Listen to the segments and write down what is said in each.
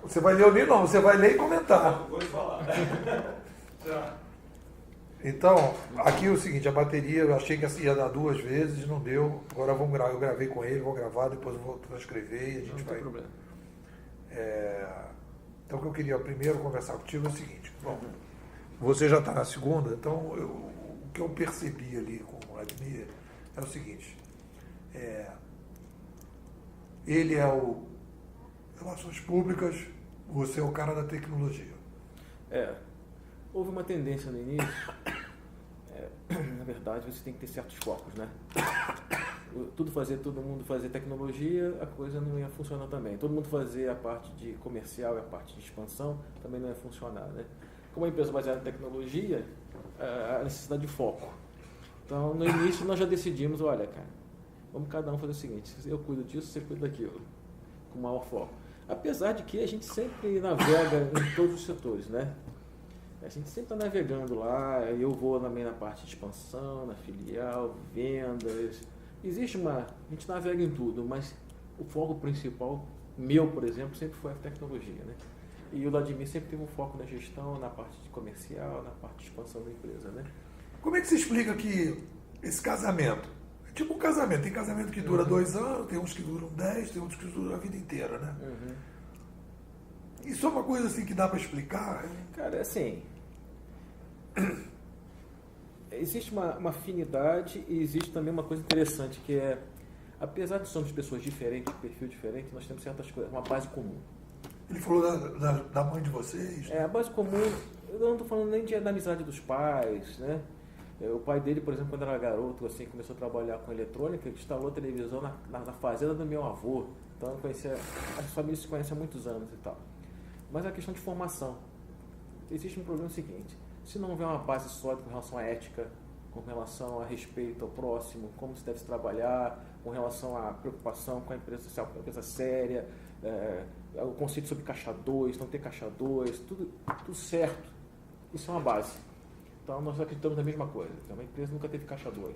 Você vai ler o livro? Não, você vai ler e comentar. Vou falar. Então, aqui é o seguinte, a bateria, eu achei que ia dar 2 vezes, não deu. Agora vamos gravar, eu gravei com ele, vou gravar, depois eu vou transcrever e a gente Não vai. tem problema. Então, o que eu queria primeiro conversar contigo é o seguinte. Bom, você já está na segunda, então o que eu percebi ali com o Vladimir é o seguinte. Ele é o Relações Públicas, você é o cara da tecnologia. Houve uma tendência no início, na verdade você tem que ter certos focos, né? Todo mundo fazer tecnologia, a coisa não ia funcionar também. Todo mundo fazer a parte de comercial e a parte de expansão também não ia funcionar, né? Como a empresa baseada em tecnologia, a necessidade de foco. Então, no início nós já decidimos, olha, cara, vamos cada um fazer o seguinte, eu cuido disso, você cuida daquilo, com maior foco. Apesar de que a gente sempre navega em todos os setores, né? A gente sempre está navegando lá, eu vou também na parte de expansão, na filial, vendas. A gente navega em tudo, mas o foco principal, meu, por exemplo, sempre foi a tecnologia, né? E o Vladimir sempre teve um foco na gestão, na parte de comercial, na parte de expansão da empresa, né? Como é que você explica que esse casamento, é tipo um casamento, tem casamento que dura 2 anos, tem uns que duram 10, tem outros que duram a vida inteira, né? Isso é uma coisa assim que dá para explicar? Cara, assim, existe uma afinidade e existe também uma coisa interessante que é, apesar de somos pessoas diferentes, de perfil diferente, nós temos certas coisas, uma base comum. Ele falou da mãe de vocês? A base comum, eu não estou falando nem da amizade dos pais, né? O pai dele, por exemplo, quando era garoto, assim, começou a trabalhar com eletrônica, ele instalou a televisão na fazenda do meu avô. Então, as famílias se conhecem há muitos anos e tal. Mas a questão de formação. Existe um problema seguinte, se não houver uma base sólida com relação à ética, com relação a respeito ao próximo, como se deve se trabalhar, com relação à preocupação com a empresa social, com a empresa séria, o conceito sobre caixa 2, não ter caixa 2, tudo certo. Isso é uma base. Então, nós acreditamos na mesma coisa. Uma empresa nunca teve caixa 2.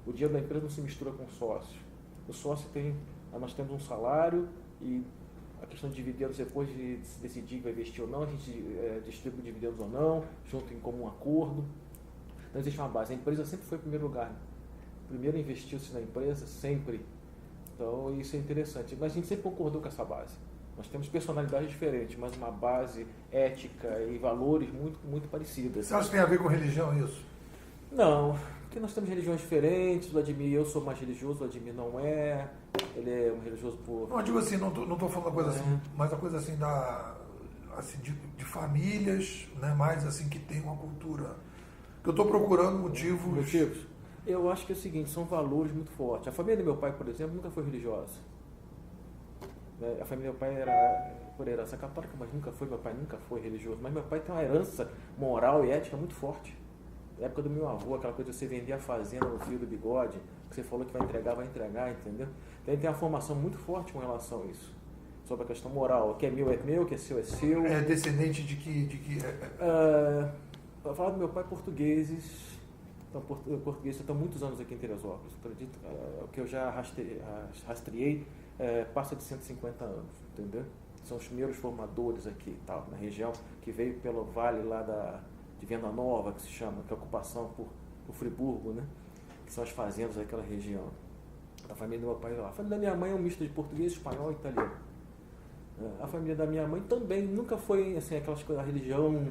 O dinheiro da empresa não se mistura com o sócio. O sócio nós temos um salário e a questão de dividendos, depois de se decidir que vai investir ou não, a gente distribui dividendos ou não, junto em comum acordo. Então, existe uma base. A empresa sempre foi em primeiro lugar. Primeiro investiu-se na empresa, sempre. Então, isso é interessante. Mas a gente sempre concordou com essa base. Nós temos personalidades diferentes, mas uma base ética e valores muito, muito parecidas. Você acha que tem a ver com religião isso? Não, porque nós temos religiões diferentes. O Vladimir, eu sou mais religioso, o Vladimir não é. Ele é um religioso por... Não, eu digo assim, não estou falando uma coisa assim, mas a coisa assim de famílias, né, mais assim que tem uma cultura. Eu estou procurando motivos. Eu acho que é o seguinte, são valores muito fortes. A família do meu pai, por exemplo, nunca foi religiosa. A família do meu pai era por herança católica, mas meu pai nunca foi religioso. Mas meu pai tem uma herança moral e ética muito forte. Na época do meu avô, aquela coisa de você vender a fazenda no fio do bigode, que você falou que vai entregar, entendeu? Então ele tem uma formação muito forte com relação a isso. Sobre a questão moral, o que é meu, o que é seu, é seu. É descendente de que Para falar do meu pai, portugueses. Então, portugueses estão muitos anos aqui em Teresópolis. Acredito, o que eu já rastreei passa de 150 anos, entendeu? São os primeiros formadores aqui e tal, na região, que veio pelo vale lá de Venda Nova, que se chama, que é a ocupação por Friburgo, né? Que são as fazendas daquela região. A família do meu pai lá. A família da minha mãe é um misto de português, espanhol e italiano. A família da minha mãe também nunca foi assim, aquelas coisas, a religião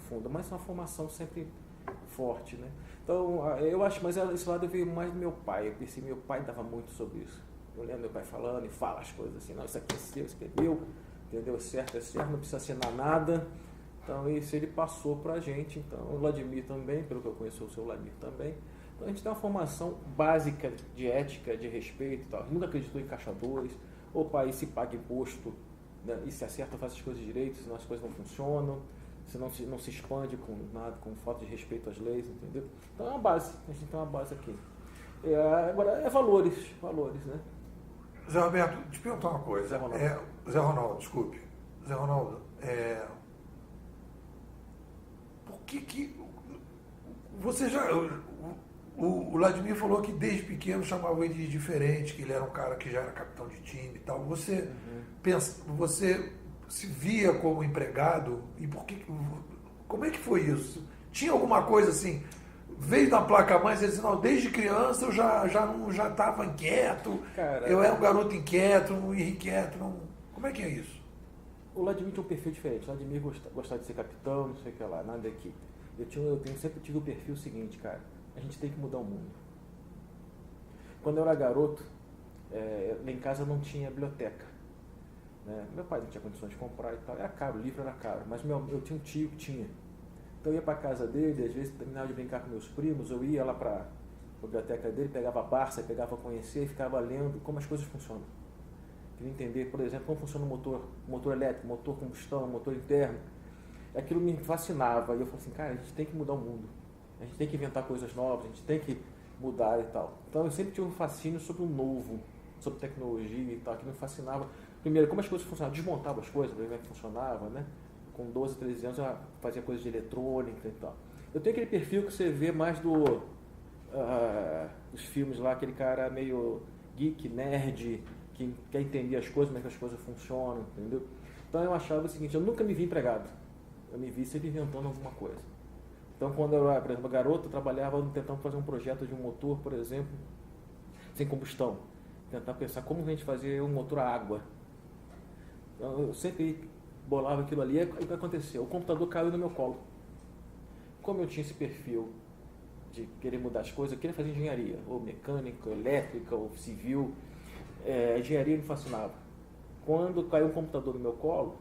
funda, mas é uma formação sempre forte, né? Então, eu acho, mas esse lado veio mais do meu pai. Eu pensei, meu pai dava muito sobre isso. Eu lembro meu pai falando e fala as coisas assim, não, isso aqui é seu, isso aqui é meu, entendeu? Certo, não precisa assinar nada. Então, isso ele passou pra gente. Então, o Vladimir também, pelo que eu conheço, o seu Vladimir também. Então, a gente tem uma formação básica de ética, de respeito e tal. A gente nunca acreditou em caixa 2. O país se paga imposto, né? E se acerta, faz as coisas direito, senão as coisas não funcionam. Você não se expande com nada, com falta de respeito às leis, entendeu? Então, é uma base. A gente tem uma base aqui. Agora, valores, né? Zé Roberto, deixa eu perguntar uma coisa. Zé Ronaldo, desculpe. Zé Ronaldo, por que você já... O Vladimir falou que desde pequeno chamavam ele de diferente, que ele era um cara que já era capitão de time e tal. Você você se via como empregado e como é que foi isso? Tinha alguma coisa assim? Veio da placa-mãe e disse, não, desde criança eu já estava inquieto, Cara, eu era um garoto inquieto, irrequieto. Como é que é isso? o Vladimir tinha um perfil diferente. O Vladimir gostava de ser capitão, não sei o que lá, nada aqui. Sempre tive o perfil seguinte, cara, a gente tem que mudar o mundo. Quando eu era garoto, lá em casa não tinha biblioteca. Né? Meu pai não tinha condições de comprar e tal, era caro, o livro era caro, mas eu tinha um tio que tinha. Então eu ia para casa dele, às vezes terminava de brincar com meus primos, eu ia lá para a biblioteca dele, pegava a Barça, pegava a conhecer e ficava lendo como as coisas funcionam. Queria entender, por exemplo, como funciona o motor elétrico, motor combustão, motor interno. Aquilo me fascinava e eu falei assim, cara, a gente tem que mudar o mundo, a gente tem que inventar coisas novas, a gente tem que mudar e tal. Então eu sempre tive um fascínio sobre o novo, sobre tecnologia e tal, que me fascinava. Primeiro, como as coisas funcionavam, desmontava as coisas, ver como é que funcionava, né? Com 12, 13 anos eu fazia coisas de eletrônica e tal. Eu tenho aquele perfil que você vê mais dos filmes lá, aquele cara meio geek, nerd, que quer entender as coisas, como é que as coisas funcionam, entendeu? Então eu achava o seguinte, eu nunca me vi empregado, eu me vi sempre inventando alguma coisa. Então quando eu era, por exemplo, garoto, eu trabalhava tentando fazer um projeto de um motor, por exemplo, sem combustão. Tentar pensar como a gente fazia um motor a água. Então eu sempre bolava aquilo ali, e o que aconteceu? O computador caiu no meu colo. Como eu tinha esse perfil de querer mudar as coisas, eu queria fazer engenharia, ou mecânica, ou elétrica, ou civil, a engenharia me fascinava. Quando caiu um computador no meu colo,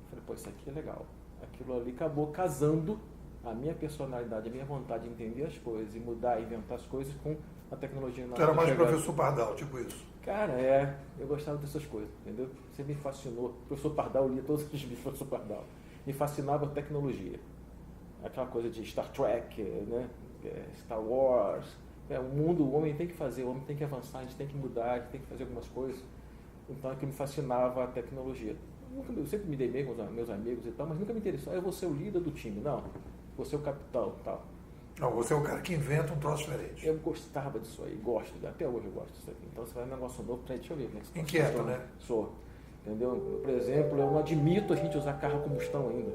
eu falei, pô, isso aqui é legal. Aquilo ali acabou casando a minha personalidade, a minha vontade de entender as coisas e mudar, inventar as coisas com a tecnologia. Você era mais professor Pardal, tipo isso? Cara, eu gostava dessas coisas, entendeu? Você me fascinou. O professor Pardal, eu lia todos os livros do professor Pardal. Me fascinava a tecnologia. Aquela coisa de Star Trek, né? Star Wars. O mundo, o homem tem que fazer, o homem tem que avançar, a gente tem que mudar, a gente tem que fazer algumas coisas. Então, é que me fascinava a tecnologia. Eu sempre me dei bem com os meus amigos e tal, mas nunca me interessou. Eu vou ser o líder do time. Não, vou ser o capitão e tal. Não, você é o cara que inventa um troço diferente. Eu gostava disso aí, gosto, até hoje eu gosto disso aqui. Então você vai um negócio novo, deixa eu ver como é que você Inquieto, funciona. né? Sou. Entendeu? Por exemplo, eu não admito a gente usar carro a combustão ainda.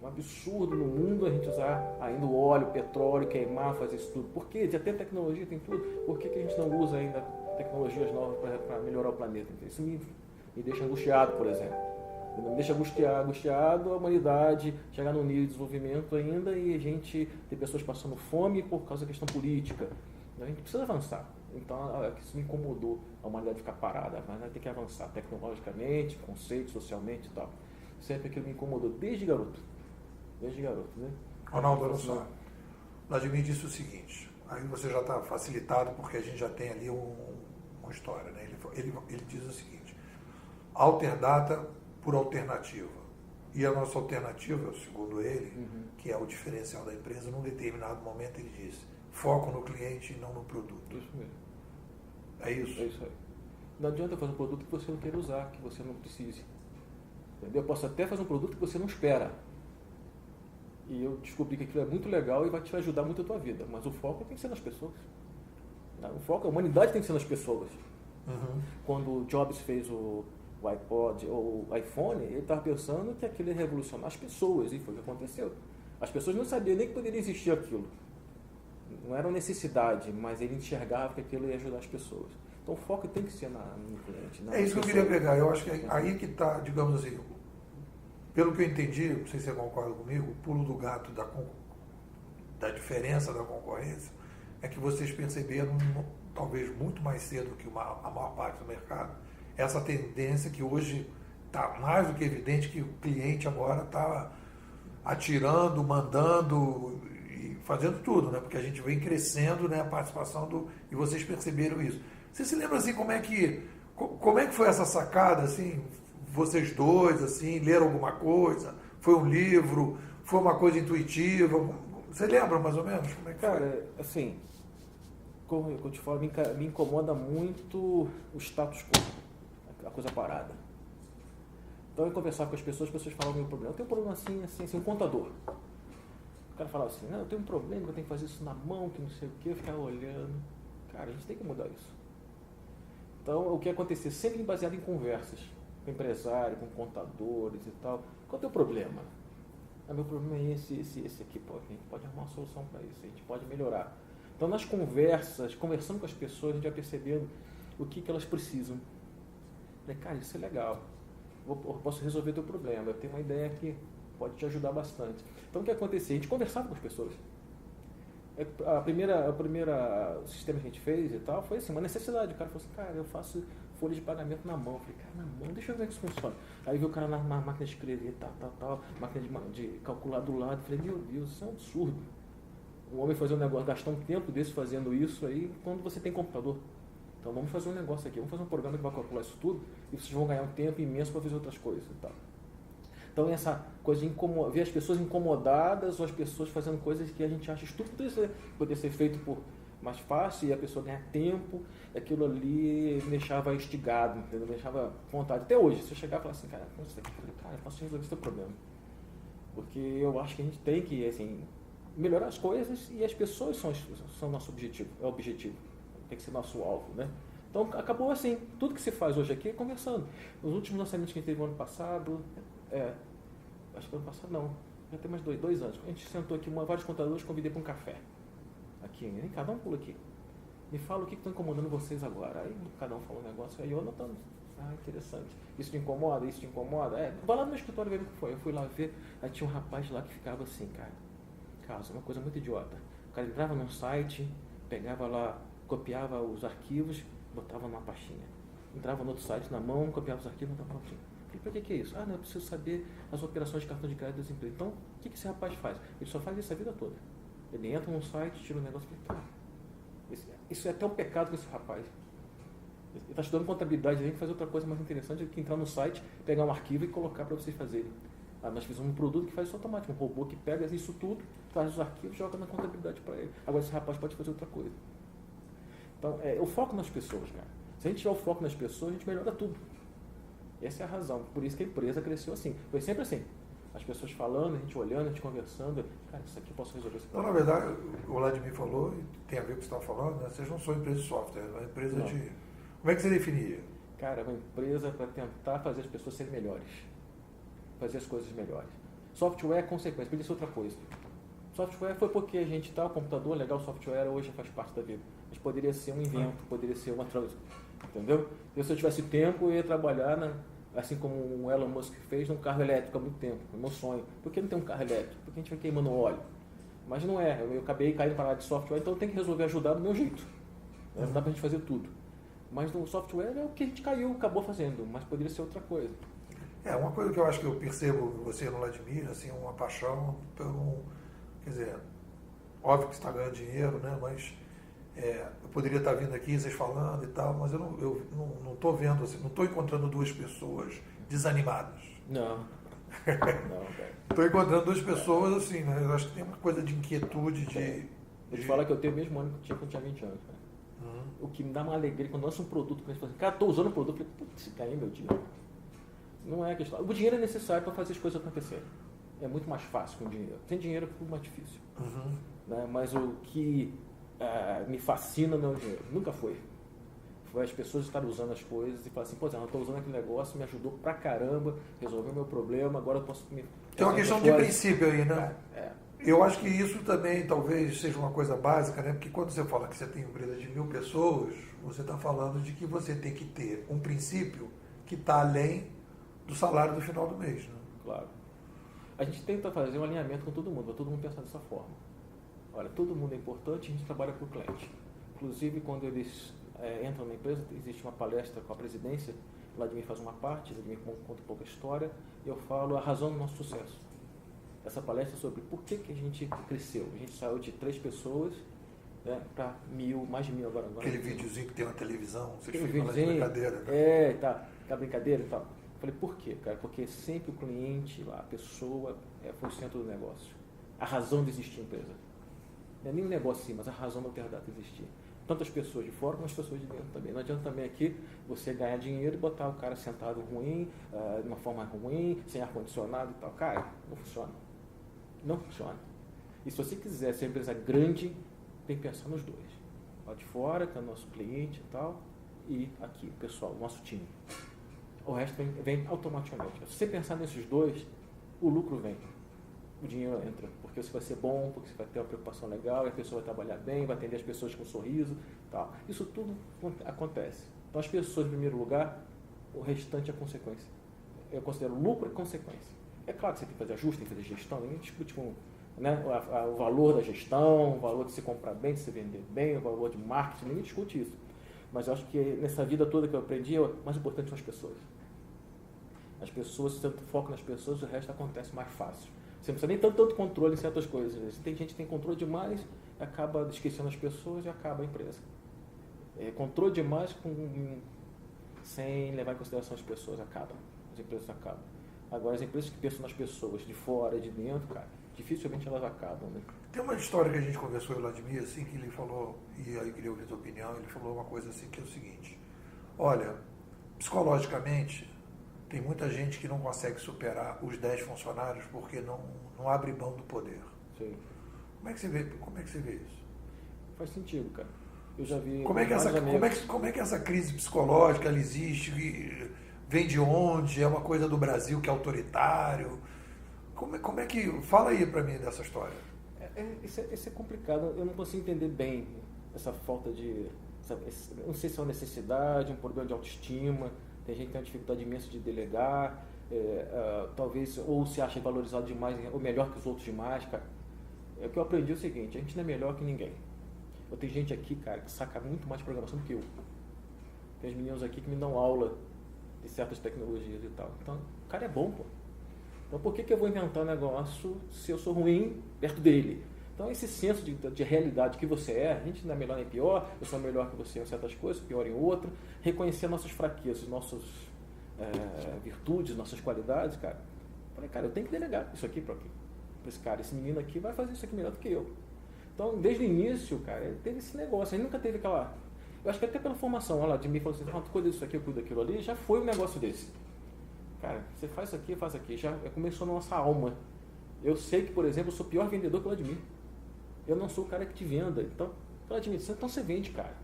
É um absurdo no mundo a gente usar ainda o óleo, o petróleo, queimar, fazer isso tudo. Por quê? Já tem tecnologia, tem tudo. Por que a gente não usa ainda tecnologias novas para melhorar o planeta? Isso me deixa angustiado, por exemplo. Me deixa angustiado a humanidade chegar num nível de desenvolvimento ainda e a gente ter pessoas passando fome por causa da questão política. A gente precisa avançar. Então, isso me incomodou, a humanidade ficar parada. A humanidade tem que avançar tecnologicamente, conceito, socialmente e tal. Sempre aquilo me incomodou, desde garoto. Desde garoto, né? Ronaldo, olha só. Vladimir disse o seguinte, aí você já está facilitado porque a gente já tem ali uma história, né? Ele diz o seguinte, alterdata por alternativa. E a nossa alternativa, segundo ele, que é o diferencial da empresa, num determinado momento ele disse, foco no cliente e não no produto. Isso mesmo. É isso? É isso aí. Não adianta fazer um produto que você não queira usar, que você não precise. Entendeu? Eu posso até fazer um produto que você não espera. E eu descobri que aquilo é muito legal e vai te ajudar muito a tua vida. Mas o foco tem que ser nas pessoas. O foco, a humanidade tem que ser nas pessoas. Quando o Jobs fez o iPod ou o iPhone, ele estava pensando que aquilo ia revolucionar as pessoas, e foi o que aconteceu. As pessoas não sabiam nem que poderia existir aquilo. Não era uma necessidade, mas ele enxergava que aquilo ia ajudar as pessoas. Então o foco tem que ser no cliente. É isso que eu queria pegar. Eu acho que aí que está, digamos assim, pelo que eu entendi, não sei se você concorda comigo, o pulo do gato da diferença da concorrência é que vocês perceberam, talvez muito mais cedo que a maior parte do mercado, essa tendência que hoje está mais do que evidente que o cliente agora está atirando, mandando e fazendo tudo, né? Porque a gente vem crescendo, né, a participação e vocês perceberam isso. Você se lembra assim como é que foi essa sacada, assim, vocês dois, assim, leram alguma coisa? Foi um livro? Foi uma coisa intuitiva? Você lembra mais ou menos como é que foi? Cara, assim, como eu te falo, me incomoda muito o status quo, a coisa parada. Então eu conversava com as pessoas falavam o meu problema. Eu tenho um problema assim, um contador. O cara falava assim, não, eu tenho um problema, eu tenho que fazer isso na mão, que não sei o que, eu ficava olhando. Cara, a gente tem que mudar isso. Então, o que acontecia? Sempre baseado em conversas com empresário, com contadores e tal. Qual é o teu problema? Meu problema é esse aqui. Pô, a gente pode arrumar uma solução para isso, a gente pode melhorar. Então, nas conversas, conversando com as pessoas, a gente vai percebendo o que elas precisam. Falei, cara, isso é legal. Eu posso resolver teu problema. Eu tenho uma ideia que pode te ajudar bastante. Então, o que acontecia? A gente conversava com as pessoas. O primeiro sistema que a gente fez e tal foi assim, uma necessidade. O cara falou assim, cara, eu faço folha de pagamento na mão. Eu falei, cara, na mão, deixa eu ver como isso funciona. Aí viu o cara na máquina de escrever, máquina de calcular do lado. Eu falei, meu Deus, isso é um absurdo. O homem fazer um negócio, gastar um tempo desse fazendo isso aí, quando você tem computador. Então vamos fazer um negócio aqui, vamos fazer um programa que vai calcular isso tudo e vocês vão ganhar um tempo imenso para fazer outras coisas e tal. Então essa coisa de ver as pessoas incomodadas ou as pessoas fazendo coisas que a gente acha estúpido, isso poder ser feito por mais fácil e a pessoa ganhar tempo, aquilo ali me deixava instigado, entendeu? Me deixava com vontade. Até hoje, se eu chegar e falar assim, cara, como isso aqui? Cara, eu posso resolver esse teu problema. Porque eu acho que a gente tem que, assim, melhorar as coisas e as pessoas são o nosso objetivo, é o objetivo, tem que ser nosso alvo, né? Então acabou assim, tudo que se faz hoje aqui é conversando. Os últimos lançamentos que a gente teve no ano passado, acho que ano passado não, já tem mais dois anos, a gente sentou aqui, vários contadores, convidei para um café, aqui, vem cada um pula aqui, me fala o que está incomodando vocês agora, aí cada um falou um negócio, aí eu anotando, interessante, isso te incomoda, vai lá no meu escritório ver o que foi, eu fui lá ver, aí tinha um rapaz lá que ficava assim, cara, uma coisa muito idiota. O cara entrava num site, pegava lá, copiava os arquivos, botava numa pastinha. Entrava no outro site na mão, copiava os arquivos, botava numa pastinha. Falei, pra que é isso? Não, eu preciso saber as operações de cartão de crédito das empresas. Então, o que esse rapaz faz? Ele só faz isso a vida toda. Ele entra num site, tira um negócio e fala, isso é até um pecado com esse rapaz. Ele está estudando contabilidade, ele tem que fazer outra coisa mais interessante do que entrar no site, pegar um arquivo e colocar para vocês fazerem. Nós fizemos um produto que faz isso automático, um robô que pega isso tudo, traz os arquivos e joga na contabilidade para ele. Agora esse rapaz pode fazer outra coisa. Então, o foco nas pessoas, cara. Se a gente tiver o foco nas pessoas, a gente melhora tudo. Essa é a razão. Por isso que a empresa cresceu assim. Foi sempre assim. As pessoas falando, a gente olhando, a gente conversando. Cara, isso aqui eu posso resolver. Não, na verdade, o Vladimir falou, e tem a ver com o que você estava falando, né? Vocês não são empresa de software, é uma empresa de... Como é que você definiria? Cara, é uma empresa para tentar fazer as pessoas serem melhores. Fazer as coisas melhores. Software é consequência, podia ser outra coisa. Software foi porque a gente o computador, legal, o software hoje faz parte da vida. Mas poderia ser um invento, poderia ser uma transição, entendeu? E se eu tivesse tempo, eu ia trabalhar, assim como o Elon Musk fez, num carro elétrico há muito tempo, é meu sonho. Por que não tem um carro elétrico? Porque a gente vai queimando óleo. Mas não é, eu acabei caindo para a área de software, então eu tenho que resolver ajudar do meu jeito. Não dá para a gente fazer tudo. Mas no software é o que a gente acabou fazendo, mas poderia ser outra coisa. Uma coisa que eu acho que eu percebo você no Vladimir, assim, uma paixão quer dizer, óbvio que você está ganhando dinheiro, né, mas eu poderia estar vindo aqui, vocês falando e tal, mas eu não estou vendo, assim, não estou encontrando duas pessoas desanimadas. Não, Estou encontrando duas pessoas, assim, né, eu acho que tem uma coisa de inquietude, Vou te falar que eu tenho o mesmo ano que eu tinha quando tinha 20 anos, cara. O que me dá uma alegria quando lança um produto, quando a gente fala assim, cara, estou usando o produto, eu falei, putz, esse cara é meu dinheiro. Não é questão. O dinheiro é necessário para fazer as coisas acontecerem. É muito mais fácil com dinheiro. Sem dinheiro é tudo mais difícil. Né? Mas o que me fascina não é o dinheiro. Nunca foi. Foi as pessoas estarem usando as coisas e falar assim, pô, eu estou usando aquele negócio, me ajudou pra caramba, resolveu meu problema, agora eu posso... Tem uma questão de princípio aí, né? Eu acho que isso também talvez seja uma coisa básica, né? Porque quando você fala que você tem uma empresa de 1000 pessoas, você está falando de que você tem que ter um princípio que está além do salário do final do mês, né? Claro. A gente tenta fazer um alinhamento com todo mundo, para todo mundo pensar dessa forma. Olha, todo mundo é importante, a gente trabalha para o cliente. Inclusive, quando eles entram na empresa, existe uma palestra com a presidência, o Vladimir faz uma parte, o Vladimir conta um pouco a história, e eu falo a razão do nosso sucesso. Essa palestra é sobre por que a gente cresceu. A gente saiu de 3 pessoas, né, para 1000, mais de 1000 agora. Aquele videozinho que tem na televisão, vocês tem ficam na brincadeira. Né? A brincadeira e tal. Falei, por quê, cara? Porque sempre o cliente, lá, a pessoa, foi o centro do negócio. A razão de existir a empresa. Não é nem o negócio sim, mas a razão da Alterdata existir. Tanto as pessoas de fora como as pessoas de dentro também. Não adianta também aqui você ganhar dinheiro e botar o cara sentado ruim, de uma forma ruim, sem ar-condicionado e tal. Cara, não funciona. Não funciona. E se você quiser ser uma empresa grande, tem que pensar nos dois. Lá de fora, que é o nosso cliente e tal, e aqui, o pessoal, o nosso time. O resto vem automaticamente. Se você pensar nesses dois, o lucro vem. O dinheiro entra, porque você vai ser bom, porque você vai ter uma preocupação legal, e a pessoa vai trabalhar bem, vai atender as pessoas com um sorriso, tal. Isso tudo acontece. Então, as pessoas, em primeiro lugar, o restante é consequência. Eu considero lucro e consequência. É claro que você tem que fazer ajuste, tem que fazer gestão, ninguém discute com, né, o valor da gestão, o valor de se comprar bem, de se vender bem, o valor de marketing, ninguém discute isso. Mas eu acho que nessa vida toda que eu aprendi, o mais importante são as pessoas. As pessoas, se tanto foco nas pessoas, o resto acontece mais fácil. Você não precisa nem tanto controle em certas coisas. Tem gente que tem controle demais, acaba esquecendo as pessoas e acaba a empresa. Controle demais sem levar em consideração as pessoas, acabam. As empresas acabam. Agora, as empresas que pensam nas pessoas, de fora e de dentro, cara, dificilmente elas acabam, né? Tem uma história que a gente conversou, eu, Vladimir, assim, que ele falou, e aí eu queria ouvir a tua opinião, ele falou uma coisa assim, que é o seguinte: olha, psicologicamente, tem muita gente que não consegue superar os 10 funcionários porque não abre mão do poder. Sim. Como é que você vê isso? Faz sentido, cara. Eu já vi. Como é que essa crise psicológica ela existe? Vem de onde? É uma coisa do Brasil que é autoritário? Como é que... Fala aí pra mim dessa história. Isso é complicado. Eu não consigo entender bem essa falta de... não sei se é uma necessidade, um problema de autoestima. Tem gente que tem uma dificuldade imensa de delegar. Talvez, ou se acha valorizado demais, ou melhor que os outros demais, cara. O que eu aprendi é o seguinte: a gente não é melhor que ninguém. Tem gente aqui, cara, que saca muito mais de programação do que eu. Tem os meninos aqui que me dão aula de certas tecnologias e tal. Então, o cara é bom, pô. Então, por que eu vou inventar um negócio se eu sou ruim perto dele? Então, esse senso de realidade que você é, a gente não é melhor nem pior, eu sou melhor que você em certas coisas, pior em outra, reconhecer nossas fraquezas, nossas virtudes, nossas qualidades, cara. Falei, cara, eu tenho que delegar isso aqui para esse cara. Esse menino aqui vai fazer isso aqui melhor do que eu. Então, desde o início, cara, ele teve esse negócio. Ele nunca teve aquela... Eu acho que até pela formação, olha lá, de mim falou assim: tu cuida disso aqui, eu cuido daquilo ali. Já foi um negócio desse. Cara, você faz isso aqui, faz aqui. Já começou na nossa alma. Eu sei que, por exemplo, eu sou o pior vendedor que o Vladimir. Eu não sou o cara que te venda. Então, Vladimir, então você vende, cara.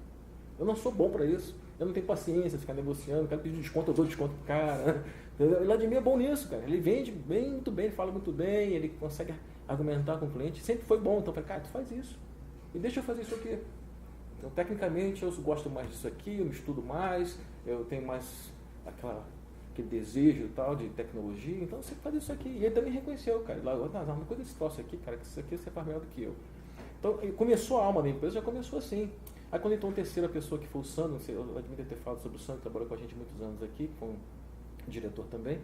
Eu não sou bom para isso. Eu não tenho paciência de ficar negociando. Quero pedir desconto, eu dou desconto pro cara. O Vladimir é bom nisso, cara. Ele vende bem, muito bem, ele fala muito bem, ele consegue argumentar com o cliente. Sempre foi bom. Então, eu falei, cara, tu faz isso. E deixa eu fazer isso aqui. Então, tecnicamente, eu gosto mais disso aqui, eu me estudo mais, eu tenho mais aquele desejo e tal de tecnologia, então você faz isso aqui. E ele também reconheceu, cara. Não cuida desse troço aqui, cara, que isso aqui você faz melhor do que eu. Então, começou a alma da empresa, já começou assim. Aí, quando entrou uma terceira pessoa, que foi o Sandro, não sei, eu admito ter falado sobre o Sandro, trabalhou com a gente muitos anos aqui, foi um diretor também,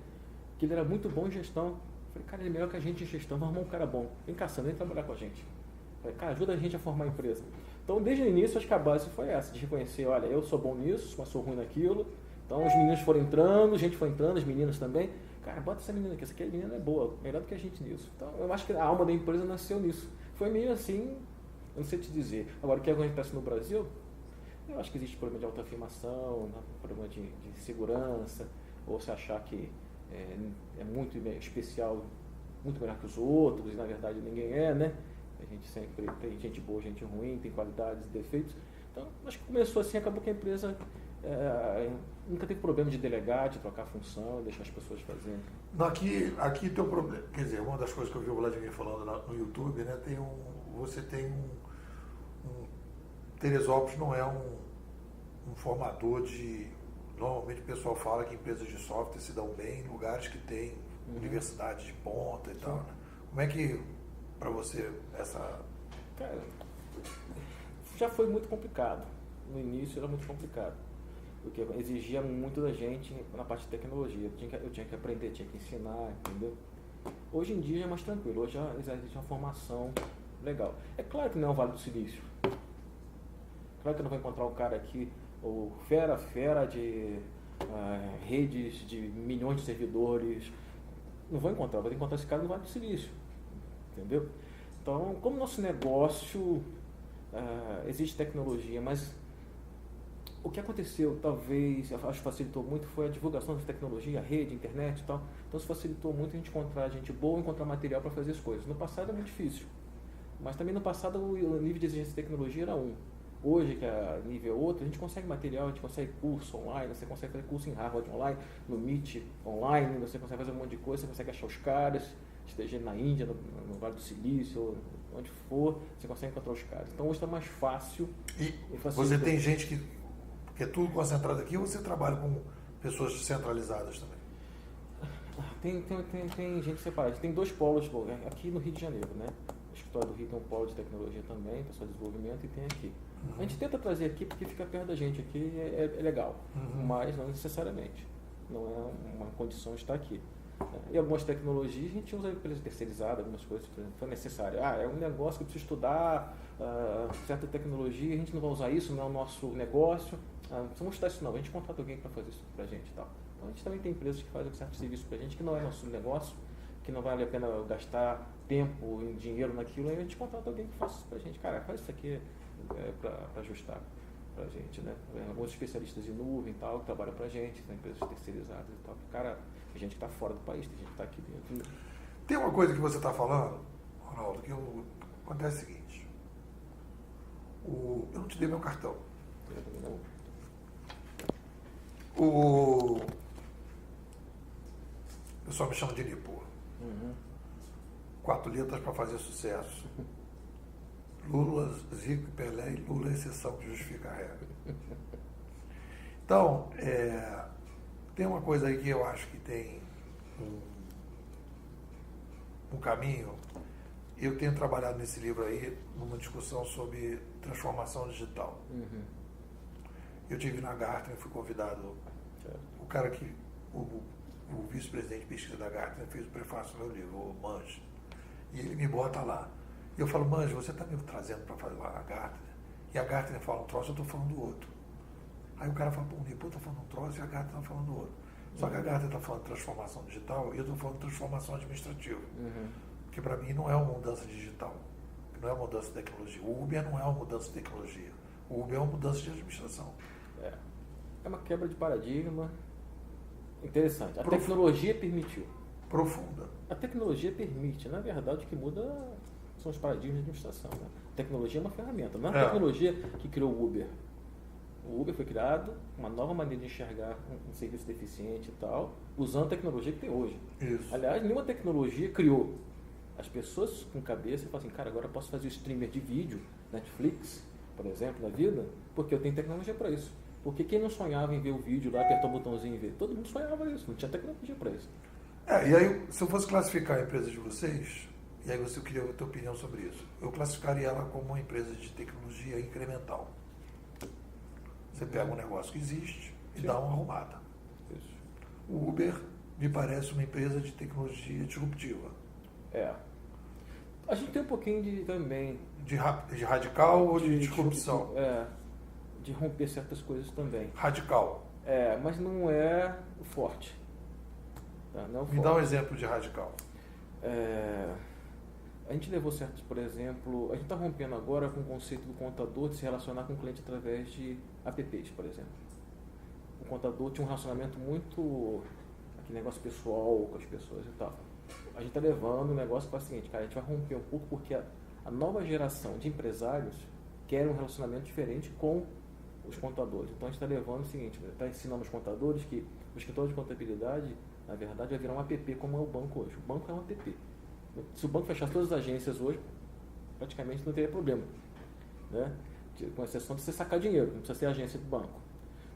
que ele era muito bom em gestão. Eu falei, cara, ele é melhor que a gente em gestão, vamos arrumar um cara bom. Vem cá, Sandro, vem trabalhar com a gente. Eu falei, cara, ajuda a gente a formar a empresa. Então, desde o início, acho que a base foi essa, de reconhecer, olha, eu sou bom nisso, mas sou ruim naquilo. Então, os meninos foram entrando, a gente foi entrando, as meninas também. Cara, bota essa menina aqui, essa aqui menina é boa, melhor do que a gente nisso. Então, eu acho que a alma da empresa nasceu nisso. Foi meio assim, eu não sei te dizer. Agora, o que acontece no Brasil, eu acho que existe problema de autoafirmação, problema de segurança, ou se achar que é muito especial, muito melhor que os outros, e na verdade ninguém é, né? A gente sempre tem gente boa, gente ruim, tem qualidades e defeitos. Então, acho que começou assim, acabou que a empresa nunca teve problema de delegar, de trocar função, deixar as pessoas fazendo. Aqui teu problema, quer dizer, uma das coisas que eu vi o Vladimir falando no YouTube, né, você tem Teresópolis não é um formador de... Normalmente o pessoal fala que empresas de software se dão bem em lugares que tem universidades de ponta e tal, né? Como é que, para você, essa... Cara, já foi muito complicado. No início era muito complicado, porque exigia muito da gente na parte de tecnologia. Eu tinha que aprender, tinha que ensinar, entendeu? Hoje em dia já é mais tranquilo, hoje já existe uma formação legal. É claro que não é o Vale do Silício. Claro que eu não vou encontrar um cara aqui, o fera de redes de milhões de servidores. Não vou encontrar, vou encontrar esse cara no Vale do Silício. Entendeu? Então, como nosso negócio existe tecnologia, mas o que aconteceu, talvez, acho que facilitou muito, foi a divulgação da tecnologia, a rede, a internet e tal. Então, isso facilitou muito a gente encontrar gente boa, encontrar material para fazer as coisas. No passado é muito difícil. Mas também no passado o nível de exigência de tecnologia era um. Hoje, que a nível é outro, a gente consegue material, a gente consegue curso online, você consegue fazer curso em Harvard online, no Meet online, você consegue fazer um monte de coisa, você consegue achar os caras, esteja na Índia, no Vale do Silício, onde for, você consegue encontrar os caras. Então hoje está mais fácil. E você tem gente que é tudo concentrado aqui, ou você trabalha com pessoas centralizadas também? Tem gente separada. Tem 2 polos aqui no Rio de Janeiro, né? O escritório do Rio tem um polo de tecnologia também, pessoal de desenvolvimento, e tem aqui. A gente tenta trazer aqui porque fica perto da gente aqui, é legal, mas não necessariamente. Não é uma condição estar aqui. E algumas tecnologias a gente usa empresa terceirizada, algumas coisas, por exemplo, foi necessário. É um negócio que eu preciso estudar, certa tecnologia, a gente não vai usar isso, não é o nosso negócio. Não precisamos estudar isso não, a gente contrata alguém para fazer isso para a gente e tal. Então a gente também tem empresas que fazem um certo serviço para a gente, que não é nosso negócio, que não vale a pena gastar tempo e dinheiro naquilo, aí a gente contrata alguém que faça isso para a gente. Cara, faz isso aqui para ajustar para a gente, né? Alguns especialistas de nuvem e tal, que trabalham para a gente, tem empresas terceirizadas e tal. Cara, tem gente que está fora do país, tem gente que está aqui dentro. Tem uma coisa que você está falando, Ronaldo, que acontece o seguinte. Eu não te dei meu cartão. O pessoal me chama de Nipô. 4 letras para fazer sucesso. Lula, Zico, Pelé, e Lula é exceção que justifica a regra. Então, tem uma coisa aí que eu acho que tem um caminho. Eu tenho trabalhado nesse livro aí numa discussão sobre transformação digital. Eu estive na Gartner, fui convidado. O cara que, o vice-presidente de pesquisa da Gartner, fez o prefácio do meu livro, o Manj, e ele me bota lá. E eu falo, Manj, você está me trazendo para fazer lá a Gartner? E a Gartner fala um troço, eu estou falando do outro. Aí o cara fala, pô, o Nipô está falando um troço e a Gartner está falando do outro. Só que a Gartner está falando de transformação digital e eu estou falando de transformação administrativa. Que para mim não é uma mudança digital, não é uma mudança de tecnologia. O Uber não é uma mudança de tecnologia. O Uber é uma mudança de administração. É uma quebra de paradigma interessante. A tecnologia permitiu. Profunda. A tecnologia permite. Na verdade, o que muda são os paradigmas de administração. Né? A tecnologia é uma ferramenta. Não é a tecnologia que criou o Uber. O Uber foi criado, uma nova maneira de enxergar um serviço deficiente e tal, usando a tecnologia que tem hoje. Isso. Aliás, nenhuma tecnologia criou. As pessoas com cabeça falam assim, cara, agora eu posso fazer streamer de vídeo, Netflix, por exemplo, da vida, porque eu tenho tecnologia para isso. Porque quem não sonhava em ver o vídeo lá, apertar o botãozinho e ver? Todo mundo sonhava isso, não tinha tecnologia para isso. E aí, se eu fosse classificar a empresa de vocês, e aí eu queria a tua opinião sobre isso, eu classificaria ela como uma empresa de tecnologia incremental. Você pega um negócio que existe e dá uma arrumada. Isso. O Uber me parece uma empresa de tecnologia disruptiva. A gente tem um pouquinho também... De radical ou de disrupção? De romper certas coisas também. Radical. Mas não é o forte. Tá? Não é o forte. Me dá um exemplo de radical. A gente levou certos, por exemplo, a gente está rompendo agora com o conceito do contador de se relacionar com o cliente através de apps, por exemplo. O contador tinha um relacionamento muito, aquele negócio pessoal com as pessoas e tal. A gente está levando o negócio para o seguinte, cara, a gente vai romper um pouco porque a nova geração de empresários quer um relacionamento diferente com os contadores. Então a gente está levando o seguinte, está ensinando os contadores que o escritório de contabilidade, na verdade, vai virar um app como é o banco hoje. O banco é um app. Se o banco fechasse todas as agências hoje, praticamente não teria problema, né? Com exceção de você sacar dinheiro, não precisa ser agência do banco.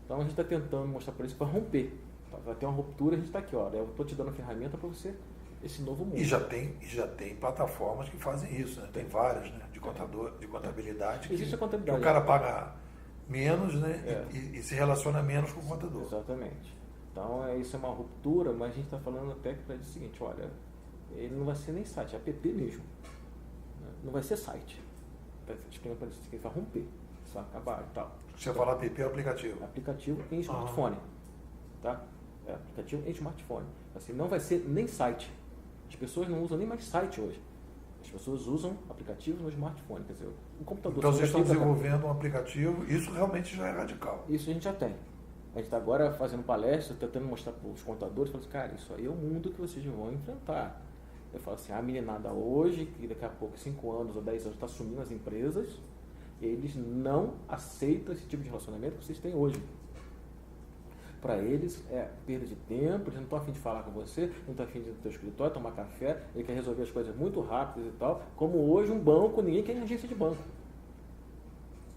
Então a gente está tentando mostrar para isso para romper. Vai ter uma ruptura, a gente está aqui, olha, eu estou te dando a ferramenta para você, esse novo mundo. E já tem plataformas que fazem isso, né? Tem várias, né? De contabilidade. Existe a contabilidade. Que o cara paga menos, né? E se relaciona menos com o contador. Exatamente. Então isso é uma ruptura, mas a gente está falando até que para dizer o seguinte, olha, ele não vai ser nem site, é app mesmo. Não vai ser site. Explicando para isso, que vai romper, isso vai acabar e tal. Você fala app é aplicativo. Aplicativo em smartphone. Tá? Aplicativo em smartphone. Assim, não vai ser nem site. As pessoas não usam nem mais site hoje. As pessoas usam aplicativo no smartphone. Quer dizer, o computador... Então vocês estão desenvolvendo um aplicativo, isso realmente já é radical. Isso a gente já tem. A gente está agora fazendo palestra, tentando mostrar para os contadores, falando assim, cara, isso aí é o mundo que vocês vão enfrentar. Eu falo assim, a meninada hoje, que daqui a pouco, 5 anos ou 10 anos, está assumindo as empresas, eles não aceitam esse tipo de relacionamento que vocês têm hoje. Para eles é perda de tempo, eles não estão a fim de falar com você, não estão a fim de ir no teu escritório, tomar café, ele quer resolver as coisas muito rápidas e tal. Como hoje um banco, ninguém quer agência de banco.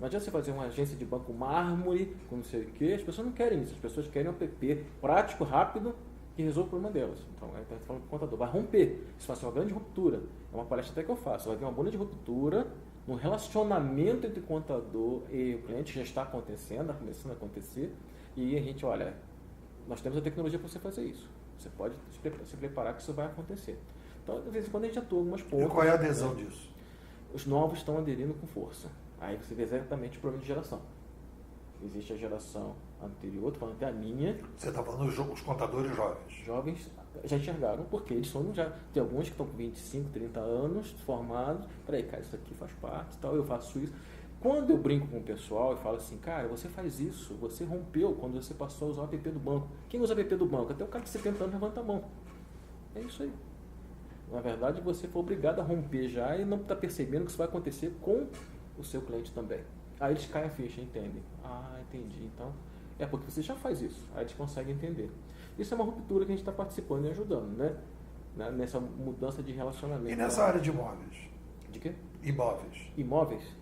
Não adianta você fazer uma agência de banco mármore, com não sei o quê, as pessoas não querem isso, as pessoas querem um app prático, rápido, que resolve o problema delas. Então, aí está falando com o contador, vai romper, isso vai ser uma grande ruptura. É uma palestra até que eu faço, vai ter uma bolha de ruptura no relacionamento entre o contador e o cliente, já está acontecendo, está começando a acontecer, e a gente, olha, nós temos a tecnologia para você fazer isso. Você pode se preparar que isso vai acontecer. Então, de vez em quando a gente atua algumas pontas. E qual é a adesão disso? Os novos estão aderindo com força. Aí você vê exatamente o problema de geração. Existe a geração anterior, estou falando até a minha. Você está falando os contadores jovens. Jovens já enxergaram, porque eles são já. Tem alguns que estão com 25, 30 anos, formados. Peraí, cara, isso aqui faz parte, tal, eu faço isso. Quando eu brinco com o pessoal e falo assim, cara, você faz isso, você rompeu quando você passou a usar o app do banco. Quem usa o app do banco? Até o cara de 70 anos levanta a mão. É isso aí. Na verdade, você foi obrigado a romper já e não está percebendo que isso vai acontecer com o seu cliente também. Aí eles caem a ficha, entendem. Ah, entendi. Então, é porque você já faz isso. Aí eles conseguem entender. Isso é uma ruptura que a gente está participando e ajudando, né? Nessa mudança de relacionamento. E nessa área de imóveis? De quê? Imóveis. Imóveis?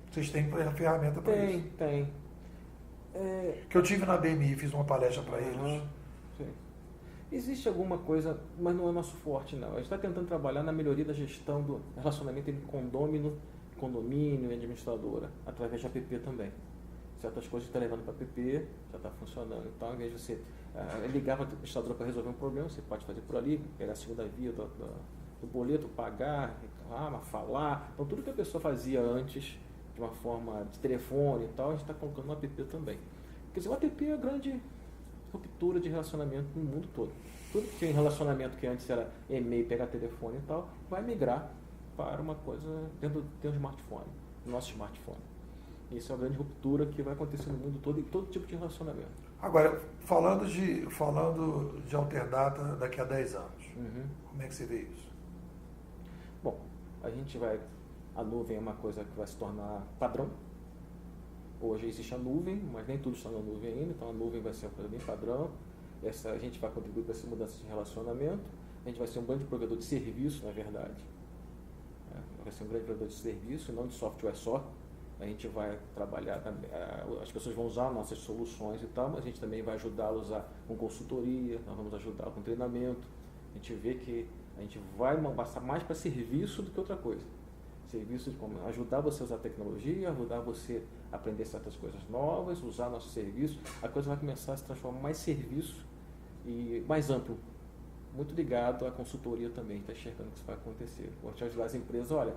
Vocês têm ferramenta para isso? Tem. Que eu tive na BMI, fiz uma palestra para eles. Sim. Existe alguma coisa, mas não é nosso forte, não. A gente está tentando trabalhar na melhoria da gestão do relacionamento entre condomínio e administradora, através de app também. Certas coisas está levando para app, já está funcionando. Então, ao invés de você ligar para a administradora para resolver um problema, você pode fazer por ali, pegar a segunda via do boleto, pagar, reclamar, falar. Então, tudo que a pessoa fazia antes, de uma forma de telefone e tal, a gente está colocando no app também. Quer dizer, o app é a grande ruptura de relacionamento no mundo todo. Tudo que tem relacionamento que antes era e-mail, pegar telefone e tal, vai migrar para uma coisa dentro do smartphone, do nosso smartphone. Isso é uma grande ruptura que vai acontecer no mundo todo, em todo tipo de relacionamento. Agora, falando de Alterdata daqui a 10 anos, como é que você vê isso? Bom, a nuvem é uma coisa que vai se tornar padrão. Hoje existe a nuvem, mas nem tudo está na nuvem ainda, então a nuvem vai ser uma coisa bem padrão. A gente vai contribuir para essa mudança de relacionamento. A gente vai ser um grande provedor de serviço, na verdade. Vai ser um grande provedor de serviço, não de software só. A gente vai trabalhar, as pessoas vão usar nossas soluções e tal, mas a gente também vai ajudá-los com consultoria, nós vamos ajudar com treinamento. A gente vê que a gente vai passar mais para serviço do que outra coisa. Serviço de como ajudar você a usar a tecnologia, ajudar você a aprender certas coisas novas, usar nosso serviço. A coisa vai começar a se transformar em mais serviço e mais amplo. Muito ligado à consultoria também, está enxergando que isso vai acontecer. Vou te ajudar as empresas, olha,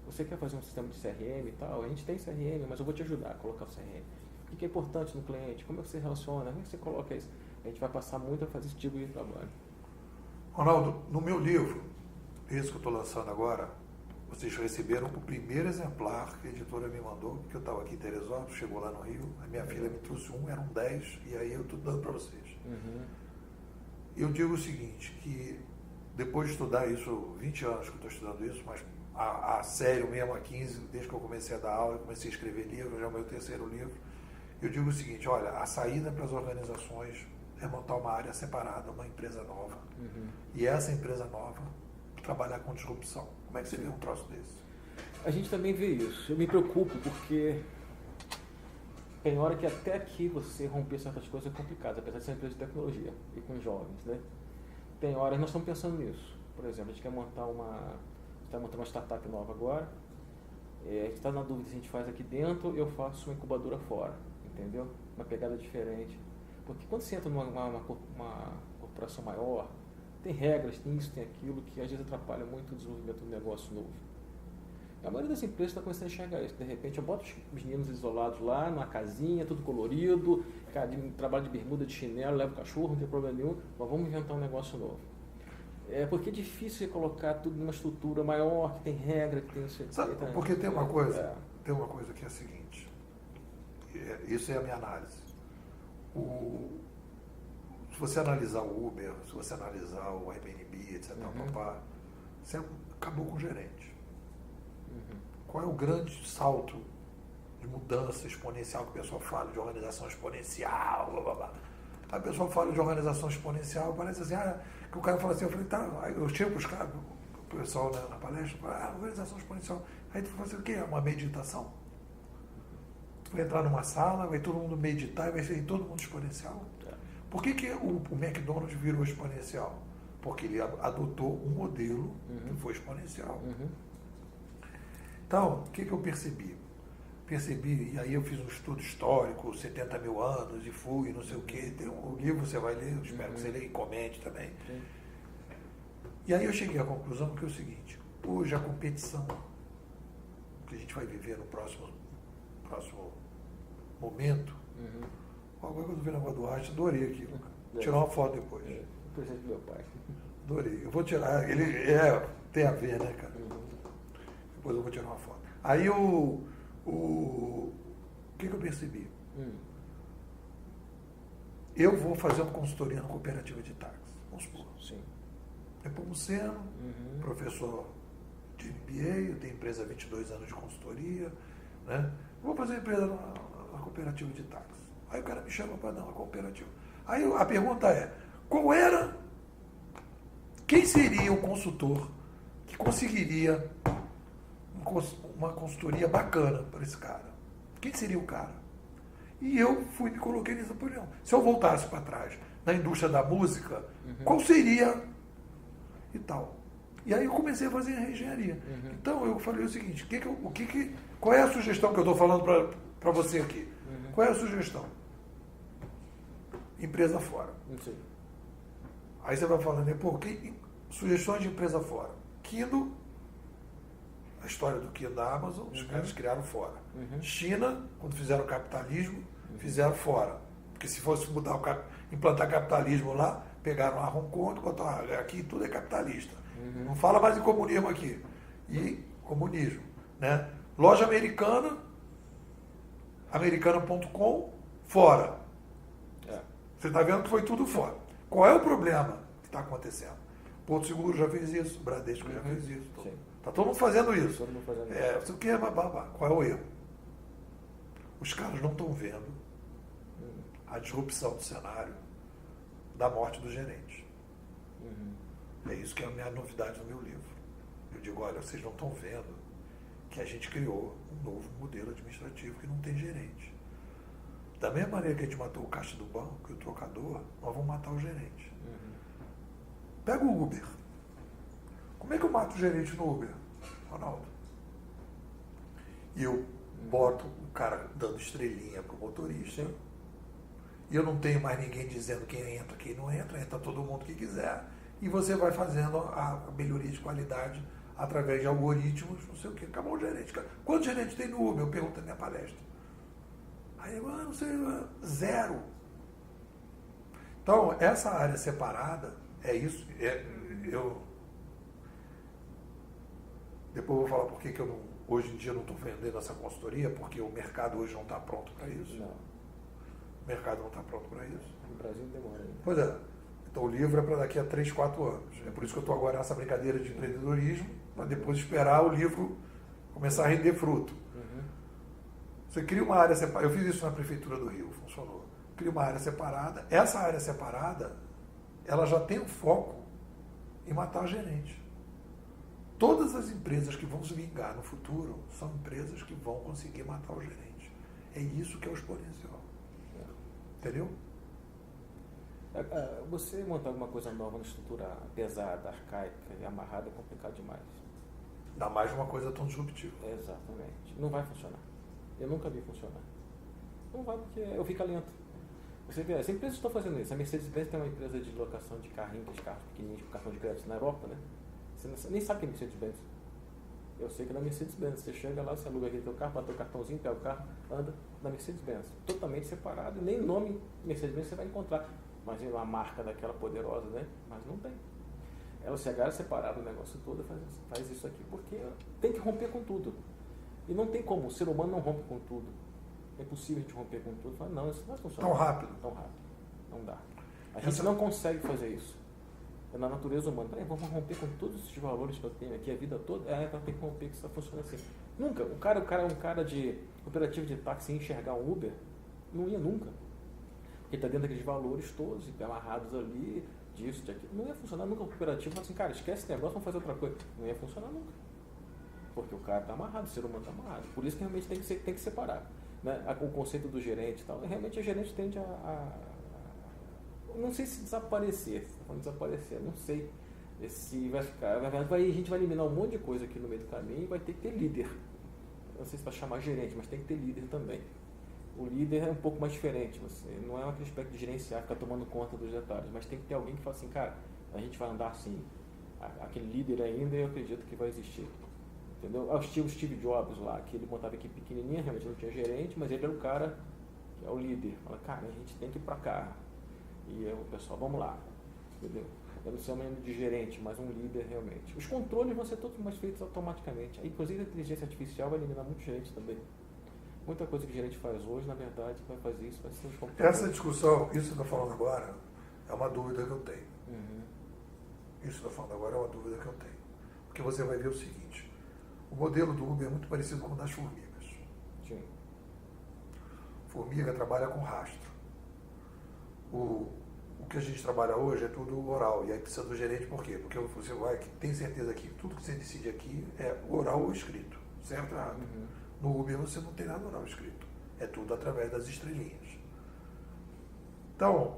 você quer fazer um sistema de CRM e tal? A gente tem CRM, mas eu vou te ajudar a colocar o CRM. O que é importante no cliente? Como é que você relaciona? Como é que você coloca isso? A gente vai passar muito a fazer esse tipo de trabalho. Ronaldo, no meu livro, esse que eu estou lançando agora, vocês receberam o primeiro exemplar que a editora me mandou, porque eu estava aqui em Teresópolis, chegou lá no Rio, a minha filha me trouxe eram 10, e aí eu estou dando para vocês. Eu digo o seguinte, que depois de estudar isso, 20 anos que eu estou estudando isso, mas a sério mesmo, há 15, desde que eu comecei a dar aula, eu comecei a escrever livro, já é o meu terceiro livro, eu digo o seguinte, olha, a saída para as organizações é montar uma área separada, uma empresa nova, e essa empresa nova trabalhar com disrupção. Como é que você vê um troço desse? A gente também vê isso. Eu me preocupo porque tem hora que até aqui você romper certas coisas é complicado, apesar de ser uma empresa de tecnologia e com jovens, né? Tem horas nós estamos pensando nisso. Por exemplo, a gente quer montar uma startup nova agora. A gente está na dúvida se a gente faz aqui dentro, eu faço uma incubadora fora, entendeu? Uma pegada diferente. Porque quando você entra numa corporação maior, tem regras, tem isso, tem aquilo, que às vezes atrapalha muito o desenvolvimento do negócio novo. A maioria das empresas está começando a enxergar isso. De repente, eu boto os meninos isolados lá, numa casinha, tudo colorido, trabalho de bermuda, de chinelo, levo o cachorro, não tem problema nenhum, mas vamos inventar um negócio novo. Porque é difícil colocar tudo numa estrutura maior, que tem regra, que tem isso. Porque tem uma coisa que é a seguinte, isso é a minha análise. Se você analisar o Uber, se você analisar o Airbnb, etc., você acabou com o gerente. Qual é o grande salto de mudança exponencial que o pessoal fala, de organização exponencial, blá blá blá. Aí o pessoal fala de organização exponencial, parece assim, que o cara fala assim, eu falei, tá, aí eu chego para os caras, o pessoal na palestra, fala, organização exponencial. Aí tu fala assim, o que é? Uma meditação? Tu vai entrar numa sala, vai todo mundo meditar e vai ser todo mundo exponencial? Por que o McDonald's virou exponencial? Porque ele adotou um modelo que foi exponencial. Então, o que eu percebi? E aí eu fiz um estudo histórico, 70 mil anos, e fui, não sei o quê. Tem um livro, você vai ler, eu espero que você leia e comente também. Sim. E aí eu cheguei à conclusão que é o seguinte, hoje a competição que a gente vai viver no próximo momento, agora que eu estou vendo a voz do Arte, adorei aquilo. Vou tirar uma foto depois. Presente do meu pai. Adorei. Eu vou tirar, ele tem a ver, né, cara? Depois eu vou tirar uma foto. Aí o que eu percebi? Eu vou fazer uma consultoria na cooperativa de táxi. Vamos supor. Sim. Nepomuceno, professor de MBA, eu tenho empresa há 22 anos de consultoria, né? Vou fazer empresa na cooperativa de táxi. Aí o cara me chama para dar uma cooperativa. Aí a pergunta é, quem seria o consultor que conseguiria uma consultoria bacana para esse cara? Quem seria o cara? E eu me coloquei nessa opinião. Se eu voltasse para trás na indústria da música, qual seria e tal? E aí eu comecei a fazer engenharia. Então eu falei o seguinte, qual é a sugestão que eu estou falando para você aqui? Qual é a sugestão? Empresa fora. Sim. Aí você vai falando, sugestões de empresa fora. Kindle, a história do Kindle da Amazon, os caras criaram fora. China, quando fizeram o capitalismo, fizeram fora. Porque se fosse implantar capitalismo lá, pegaram lá Hong Kong, botaram aqui tudo é capitalista. Não fala mais em comunismo aqui. E comunismo. Né? Loja americana, americana.com, fora. Você está vendo que foi tudo fora. Qual é o problema que está acontecendo? Porto Seguro já fez isso, Bradesco já fez isso. Está todo mundo fazendo isso. Todo mundo fazendo isso. Isso aqui é babá. Qual é o erro? Os caras não estão vendo a disrupção do cenário da morte do gerente. É isso que é a minha novidade no meu livro. Eu digo, olha, vocês não estão vendo que a gente criou um novo modelo administrativo que não tem gerente. Da mesma maneira que a gente matou o caixa do banco e o trocador, nós vamos matar o gerente. Pega o Uber. Como é que eu mato o gerente no Uber, Ronaldo? E eu boto o cara dando estrelinha pro motorista. Sim. E eu não tenho mais ninguém dizendo quem entra, quem não entra todo mundo que quiser. E você vai fazendo a melhoria de qualidade através de algoritmos, não sei o quê. Acabou o gerente. Quantos gerentes tem no Uber? Eu pergunto na minha palestra. Aí, não sei, 0. Então, essa área separada, é isso. Depois eu vou falar por que hoje em dia eu não estou vendendo essa consultoria, porque o mercado hoje não está pronto para isso. Não. O mercado não está pronto para isso. No Brasil demora ainda. Pois é. Então o livro é para daqui a 3, 4 anos. É por isso que eu estou agora nessa brincadeira de empreendedorismo, para depois esperar o livro começar a render fruto. Você cria uma área separada. Eu fiz isso na Prefeitura do Rio, funcionou. Cria uma área separada. Essa área separada, ela já tem um foco em matar o gerente. Todas as empresas que vão se vingar no futuro são empresas que vão conseguir matar o gerente. É isso que é o exponencial. Entendeu? Você montar alguma coisa nova na estrutura pesada, arcaica e amarrada é complicado demais. Ainda mais uma coisa tão disruptiva. Exatamente. Não vai funcionar. Eu nunca vi funcionar. Não vai porque eu fico lento. Você vê, as empresas estão fazendo isso. A Mercedes-Benz tem uma empresa de locação de carrinhos, de carros pequenininhos, com cartão de crédito na Europa, né? Você nem sabe que é Mercedes-Benz. Eu sei que é da Mercedes-Benz. Você chega lá, você aluga aquele teu carro, bate o cartãozinho, pega o carro, anda na Mercedes-Benz. Totalmente separado. Nem nome Mercedes-Benz você vai encontrar. Imagina uma marca daquela poderosa, né? Mas não tem. Elas chegaram separaram o negócio todo e faz isso aqui. Porque tem que romper com tudo. E não tem como. O ser humano não rompe com tudo. É impossível a gente romper com tudo. Fala, não, isso não vai funcionar. Tão rápido. Tão rápido. Não dá. A gente não consegue fazer isso. É na natureza humana. Peraí, vamos romper com todos esses valores que eu tenho aqui a vida toda? Vai ter que romper, que isso funciona assim. Nunca. Um cara de cooperativo de táxi enxergar um Uber, não ia nunca. Porque está dentro daqueles valores todos, amarrados ali, disso, de aquilo. Não ia funcionar nunca o cooperativo. Fala assim, cara, esquece esse negócio, vamos fazer outra coisa. Não ia funcionar nunca. Porque o cara está amarrado, o ser humano está amarrado. Por isso que realmente tem que separar. Né? O conceito do gerente e tal, realmente o gerente tende não sei se desaparecer, não sei se vai ficar, a gente vai eliminar um monte de coisa aqui no meio do caminho e vai ter que ter líder. Não sei se vai chamar gerente, mas tem que ter líder também. O líder é um pouco mais diferente, você não é aquele aspecto de gerenciar, ficar tomando conta dos detalhes, mas tem que ter alguém que fala assim, cara, a gente vai andar assim, aquele líder ainda eu acredito que vai existir. Entendeu? O Steve Jobs lá, que ele montava equipe pequenininha, realmente não tinha gerente, mas ele era o cara que é o líder. Fala, cara, a gente tem que ir pra cá. E o pessoal, vamos lá. Entendeu? Eu não chamo ele de gerente, mas um líder realmente. Os controles vão ser todos mais feitos automaticamente. Aí, inclusive, a inteligência artificial vai eliminar muito gerente também. Muita coisa que o gerente faz hoje, na verdade, vai fazer isso, vai ser os computadores. Essa discussão, isso que você está falando agora, é uma dúvida que eu tenho. Isso que você está falando agora é uma dúvida que eu tenho. Porque você vai ver o seguinte, o modelo do Uber é muito parecido com o das formigas. Sim. Formiga trabalha com rastro. O que a gente trabalha hoje é tudo oral, e aí precisa do gerente por quê? Porque você tem certeza que tudo que você decide aqui é oral ou escrito, certo ou errado? No Uber você não tem nada oral escrito, é tudo através das estrelinhas. Então,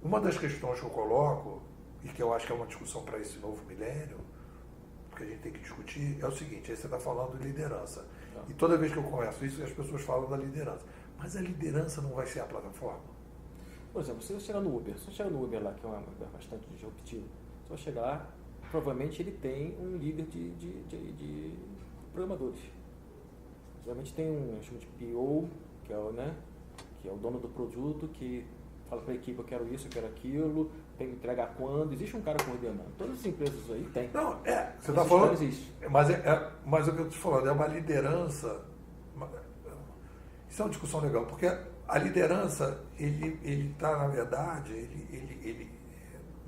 uma das questões que eu coloco, e que eu acho que é uma discussão para esse novo milênio, que a gente tem que discutir, é o seguinte, aí você está falando de liderança, e toda vez que eu converso isso, as pessoas falam da liderança, mas a liderança não vai ser a plataforma? Por exemplo, se você chegar no Uber lá, que é bastante disruptivo, se você chegar lá, provavelmente ele tem um líder de programadores. Geralmente tem um chama de PO, que é o dono do produto, que fala para a equipe, eu quero isso, eu quero aquilo, tem que entregar quando, existe um cara coordenando. Todas as empresas aí tem. Não, você está falando, mas o que eu estou te falando é uma liderança, isso é uma discussão legal, porque a liderança, ele está, na verdade, ele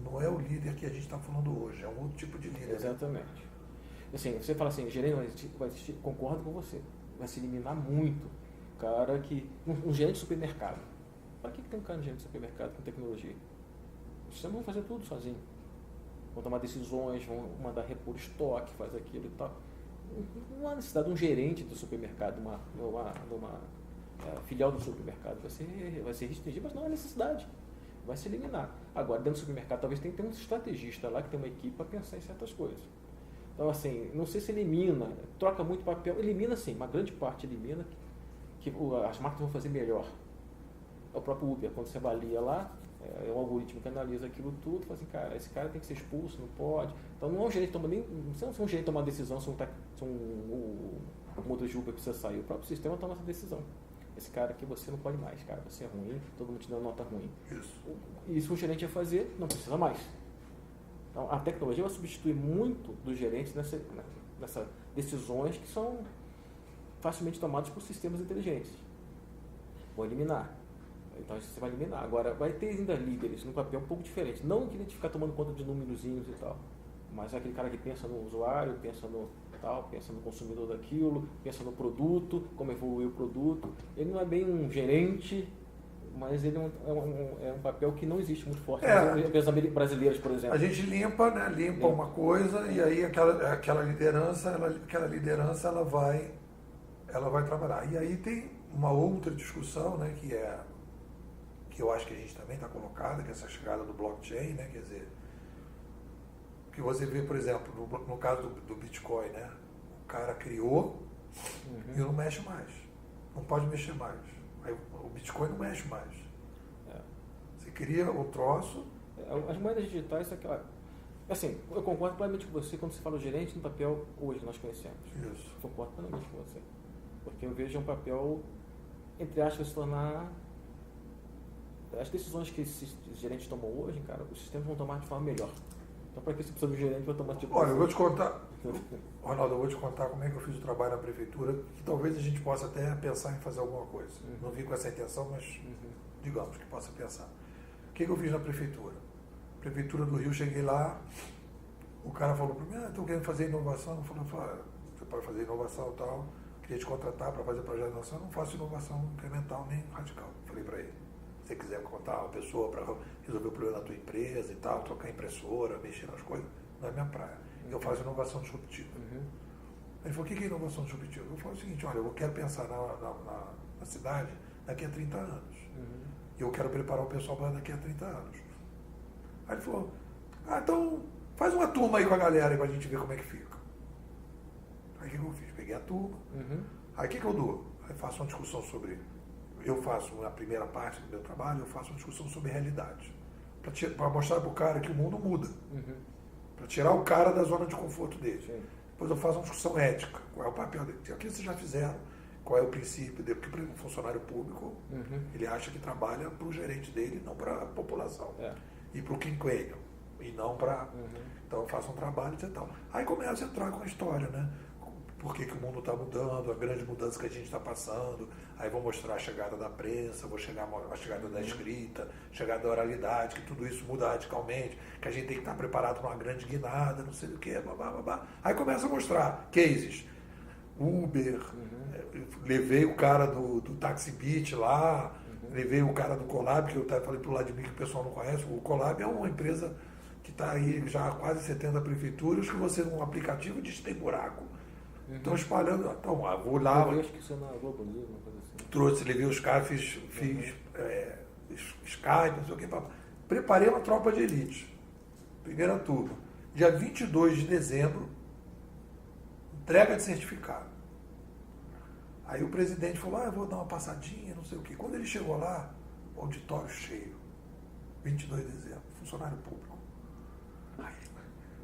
não é o líder que a gente está falando hoje, é um outro tipo de líder. Exatamente. Assim, você fala assim, gerente vai existir, concordo com você, vai se eliminar muito. Cara que. Um gerente de supermercado. Para que tem um cara de gerente de supermercado com tecnologia? Os sistemas vão fazer tudo sozinho. Vão tomar decisões, vão mandar repor estoque, faz aquilo e tal. Não há necessidade de um gerente do supermercado, uma filial do supermercado. Vai ser restringido, mas não há necessidade. Vai se eliminar. Agora, dentro do supermercado, talvez tenha que ter um estrategista lá que tem uma equipe para pensar em certas coisas. Então, assim, não sei se elimina, troca muito papel. Elimina, sim, uma grande parte elimina, que as máquinas vão fazer melhor. É o próprio Uber, quando você avalia lá, é um algoritmo que analisa aquilo tudo, fala assim, cara, esse cara tem que ser expulso, não pode. Então, não é um gerente tomar nem. Não é um gerente tomar uma decisão se o motor de Uber precisa sair. O próprio sistema toma essa decisão. Esse cara aqui você não pode mais, cara, você é ruim, todo mundo te dá nota ruim. Isso o gerente ia fazer, não precisa mais. Então, a tecnologia vai substituir muito dos gerentes nessas decisões que são facilmente tomadas por sistemas inteligentes. Vão eliminar. Então, você vai eliminar. Agora, vai ter ainda líderes num papel um pouco diferente. Não que ele ficar tomando conta de númerozinhos e tal, mas é aquele cara que pensa no usuário, pensa no consumidor daquilo, pensa no produto, como evoluir o produto. Ele não é bem um gerente, mas ele é um papel que não existe muito forte. As empresas brasileiras, por exemplo. A gente limpa uma coisa e aí aquela liderança ela vai trabalhar. E aí tem uma outra discussão, né, que eu acho que a gente também está colocada, que é essa chegada do blockchain, né, quer dizer, que você vê, por exemplo, no caso do Bitcoin, né, o cara criou e não mexe mais, não pode mexer mais. Aí o Bitcoin não mexe mais. Você cria o troço. As moedas digitais, assim, eu concordo plenamente com você quando você fala o gerente no papel hoje nós conhecemos. Isso. Eu concordo plenamente com você. Porque eu vejo um papel, entre aspas, se tornar. As decisões que esses gerentes tomam hoje, cara, os sistemas vão tomar de forma melhor. Então, para que você precisa do gerente para tomar tipo. Olha, eu vou te contar, Ronaldo, eu vou te contar como é que eu fiz o trabalho na prefeitura, que talvez a gente possa até pensar em fazer alguma coisa. Não vim com essa intenção, mas digamos que possa pensar. O que eu fiz na prefeitura? A Prefeitura do Rio, cheguei lá, o cara falou para mim, estou querendo fazer inovação. Eu falei, você pode fazer inovação e tal, queria te contratar para fazer projeto de inovação. Eu não faço inovação incremental nem radical. Falei para ele, se você quiser contratar uma pessoa para resolver o problema da tua empresa e tal, trocar impressora, mexer nas coisas, não é minha praia. Eu faço inovação disruptiva. Ele falou, o que é inovação disruptiva? Eu falo o seguinte, olha, eu quero pensar na cidade daqui a 30 anos. E eu quero preparar o pessoal para daqui a 30 anos. Aí ele falou, então faz uma turma aí com a galera aí pra gente ver como é que fica. Aí o que eu fiz? Peguei a turma. Aí o que eu dou? Aí faço uma discussão sobre... Eu faço na primeira parte do meu trabalho, eu faço uma discussão sobre realidade. Para mostrar para o cara que o mundo muda. Para tirar o cara da zona de conforto dele. Sim. Depois eu faço uma discussão ética. Qual é o papel dele? O que vocês já fizeram? Qual é o princípio dele? Porque para um funcionário público, ele acha que trabalha para o gerente dele, não para a população. E para o quinquênio. E não para... Então eu faço um trabalho e tal. Aí começa a entrar com a história, né? Por que o mundo está mudando, a grande mudança que a gente está passando. Aí vou mostrar a chegada da prensa, vou chegar a chegada da escrita, chegada da oralidade, que tudo isso muda radicalmente, que a gente tem que estar preparado para uma grande guinada, não sei o quê, babá. Aí começa a mostrar cases. Uber, levei o cara do Taxi Beat lá, levei o cara do Colab, que eu falei para o lado de mim que o pessoal não conhece. O Colab é uma empresa que está aí já há quase 70 prefeituras, que você num aplicativo diz que tem buraco. Estão espalhando. Então, vou lá. Eu acho que isso é na Globo News, uma coisa assim. Trouxe, levei os caras, fiz Skype, não sei o que. Preparei uma tropa de elite. Primeira turma. Dia 22 de dezembro, entrega de certificado. Aí o presidente falou, eu vou dar uma passadinha, não sei o quê. Quando ele chegou lá, o auditório cheio. 22 de dezembro, funcionário público. Aí,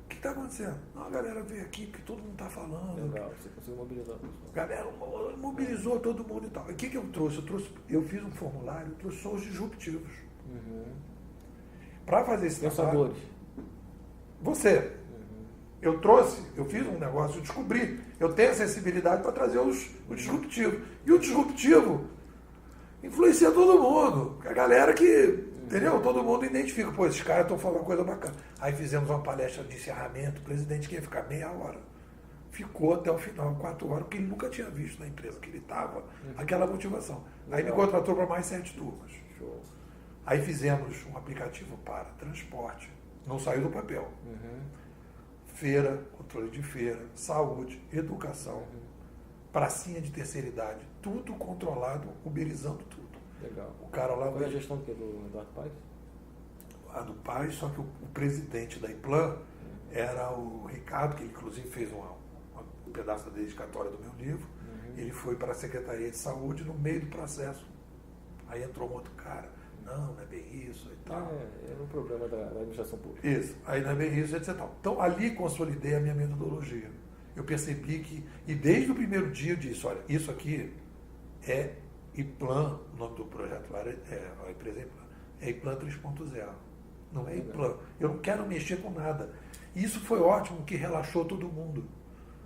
o que está acontecendo? Não, a galera veio aqui porque todo mundo está falando. Legal, você conseguiu mobilizar a pessoa. A galera mobilizou todo mundo e tal. E o que eu trouxe? Eu fiz um formulário, trouxe só os disruptivos. Para fazer esse trabalho... Pensadores. Você. Eu fiz um negócio, eu descobri. Eu tenho a sensibilidade para trazer os disruptivos. E o disruptivo influencia todo mundo. A galera que... Entendeu? Todo mundo identifica. Pô, esses caras estão falando uma coisa bacana. Aí fizemos uma palestra de encerramento. O presidente queria ficar meia hora. Ficou até o final, 4 horas, porque ele nunca tinha visto na empresa que ele estava aquela motivação. Aí me contratou para mais 7 turmas. Show. Aí fizemos um aplicativo para transporte. Não saiu do papel. Feira, controle de feira, saúde, educação, pracinha de terceira idade. Tudo controlado, uberizando tudo. Legal. O cara lá... Foi a gestão do Eduardo Paes? A do Paes, só que o presidente da IPLAN era o Ricardo, que ele inclusive fez um pedaço da dedicatória do meu livro. Ele foi para a Secretaria de Saúde no meio do processo. Aí entrou um outro cara. Não é bem isso e tal. É um problema da administração pública. Isso. Aí não é bem isso, etc. Então ali consolidei a minha metodologia. Eu percebi que... E desde o primeiro dia eu disse, olha, isso aqui é IPLAN, o nome do projeto lá a empresa é IPLAN. É IPLAN 3.0. Não é IPLAN. Eu não quero mexer com nada. E isso foi ótimo, que relaxou todo mundo.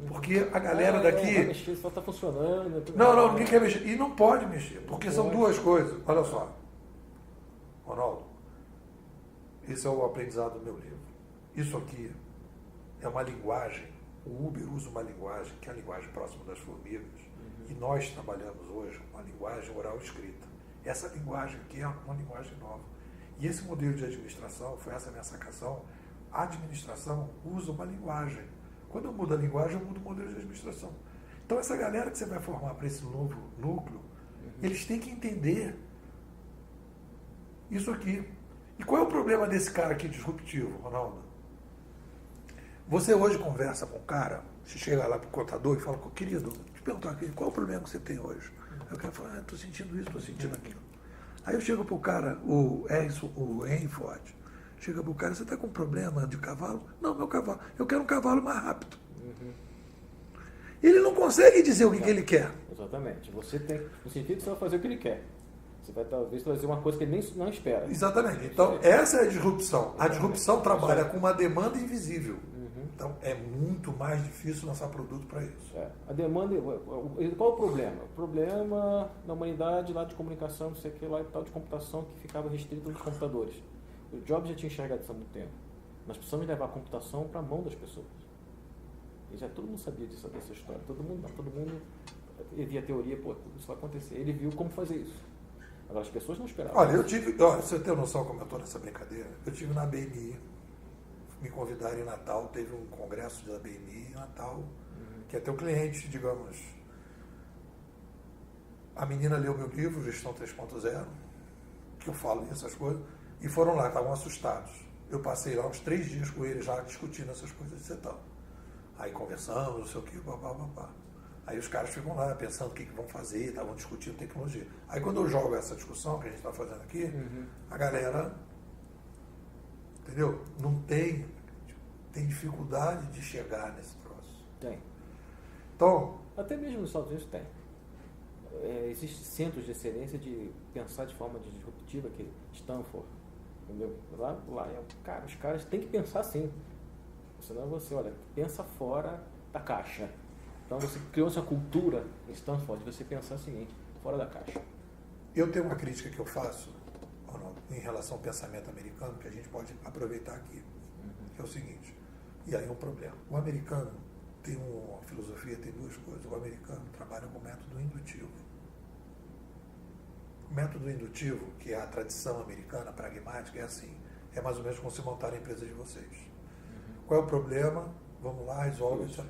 Porque a galera daqui... Vai mexer, só está funcionando. Não, ninguém quer mexer. E não pode mexer, porque são duas coisas. Olha só. Ronaldo, esse é o aprendizado do meu livro. Isso aqui é uma linguagem, o Uber usa uma linguagem que é a linguagem próxima das formigas, e nós trabalhamos hoje com uma linguagem oral escrita. Essa linguagem aqui é uma linguagem nova. E esse modelo de administração, foi essa minha sacação, a administração usa uma linguagem. Quando eu mudo a linguagem, eu mudo o modelo de administração. Então essa galera que você vai formar para esse novo núcleo, eles têm que entender isso aqui. E qual é o problema desse cara aqui disruptivo, Ronaldo? Você hoje conversa com o cara, você chega lá para o contador e fala, querido, te perguntar aqui, qual é o problema que você tem hoje? Aí o cara fala, estou sentindo isso, estou sentindo aquilo. Aí eu chego para o cara, o Henry Ford, chega para o cara, você está com problema de cavalo? Não, meu cavalo, eu quero um cavalo mais rápido. Ele não consegue dizer o que ele quer. Exatamente. Você tem, no sentido que você vai fazer o que ele quer. Você vai talvez trazer uma coisa que ele nem não espera. Exatamente. Então, essa é a disrupção. A disrupção trabalha com uma demanda invisível. Então, é muito mais difícil lançar produto para isso. A demanda... Qual o problema? O problema na humanidade, lá de comunicação, não sei o que, lá e tal, de computação, que ficava restrito nos computadores. O Jobs já tinha enxergado isso há muito tempo. Nós precisamos levar a computação para a mão das pessoas. E já todo mundo sabia dessa história. Todo mundo via a teoria, pô, isso vai acontecer. Ele viu como fazer isso. Agora as pessoas não esperavam. Olha, você tem noção como eu estou nessa brincadeira? Eu tive na BNI, me convidaram em Natal, teve um congresso da BNI em Natal, que é teu cliente, digamos. A menina leu meu livro, Gestão 3.0, que eu falo essas coisas, e foram lá, estavam assustados. Eu passei lá uns 3 dias com eles já discutindo essas coisas e tal. Aí conversamos, não sei o que, papá. Aí os caras ficam lá pensando o que vão fazer, estavam discutindo tecnologia. Aí quando eu jogo essa discussão que a gente está fazendo aqui, a galera, entendeu? Não tem dificuldade de chegar nesse troço. Tem. Então, até mesmo nos Estados Unidos tem. Existem centros de excelência de pensar de forma disruptiva, que Stanford, entendeu? Lá os caras têm que pensar assim. Senão você, olha, pensa fora da caixa. Então você criou essa cultura em Stanford de você pensar o seguinte, fora da caixa. Eu tenho uma crítica que eu faço, Ronaldo, em relação ao pensamento americano, que a gente pode aproveitar aqui. Que é o seguinte, e aí é um problema. O americano tem uma filosofia, tem 2 coisas. O americano trabalha com o método indutivo. O método indutivo, que é a tradição americana, pragmática, é assim. É mais ou menos como se montar a empresa de vocês. Qual é o problema? Vamos lá, resolve, etc.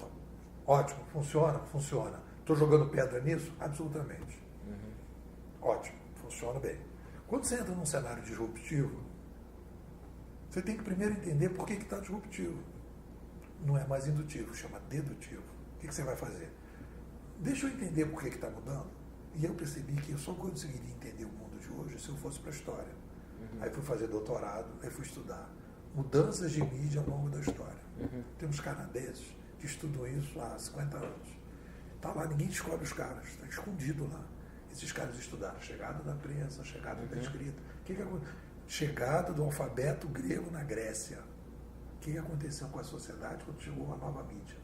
Ótimo, funciona? Funciona. Estou jogando pedra nisso? Absolutamente. Ótimo, funciona bem. Quando você entra num cenário disruptivo, você tem que primeiro entender por que está disruptivo. Não é mais indutivo, chama dedutivo. O que você vai fazer? Deixa eu entender por que está mudando. E eu percebi que eu só conseguiria entender o mundo de hoje se eu fosse para a história. Aí fui fazer doutorado, aí fui estudar mudanças de mídia ao longo da história. Temos canadenses que estudam isso há 50 anos. Está lá, ninguém descobre os caras, está escondido lá. Esses caras estudaram chegada da prensa, chegada da escrita. O que aconteceu? Chegada do alfabeto grego na Grécia. O que aconteceu com a sociedade quando chegou a nova mídia?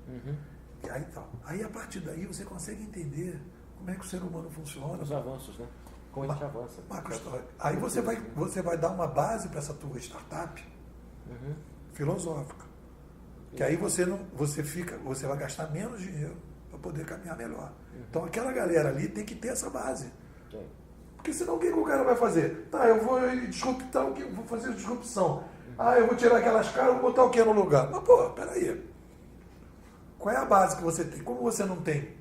E aí, aí, a partir daí, você consegue entender como é que o ser humano funciona. Os avanços, né? Como a gente avança. Aí você vai dar uma base para essa tua startup filosófica. Que aí você vai gastar menos dinheiro para poder caminhar melhor. Então aquela galera ali tem que ter essa base. Porque senão o que o cara vai fazer? Eu vou disruptar o que? Vou fazer disrupção. Eu vou tirar aquelas caras, vou botar o que no lugar? Mas, peraí. Qual é a base que você tem? Como você não tem,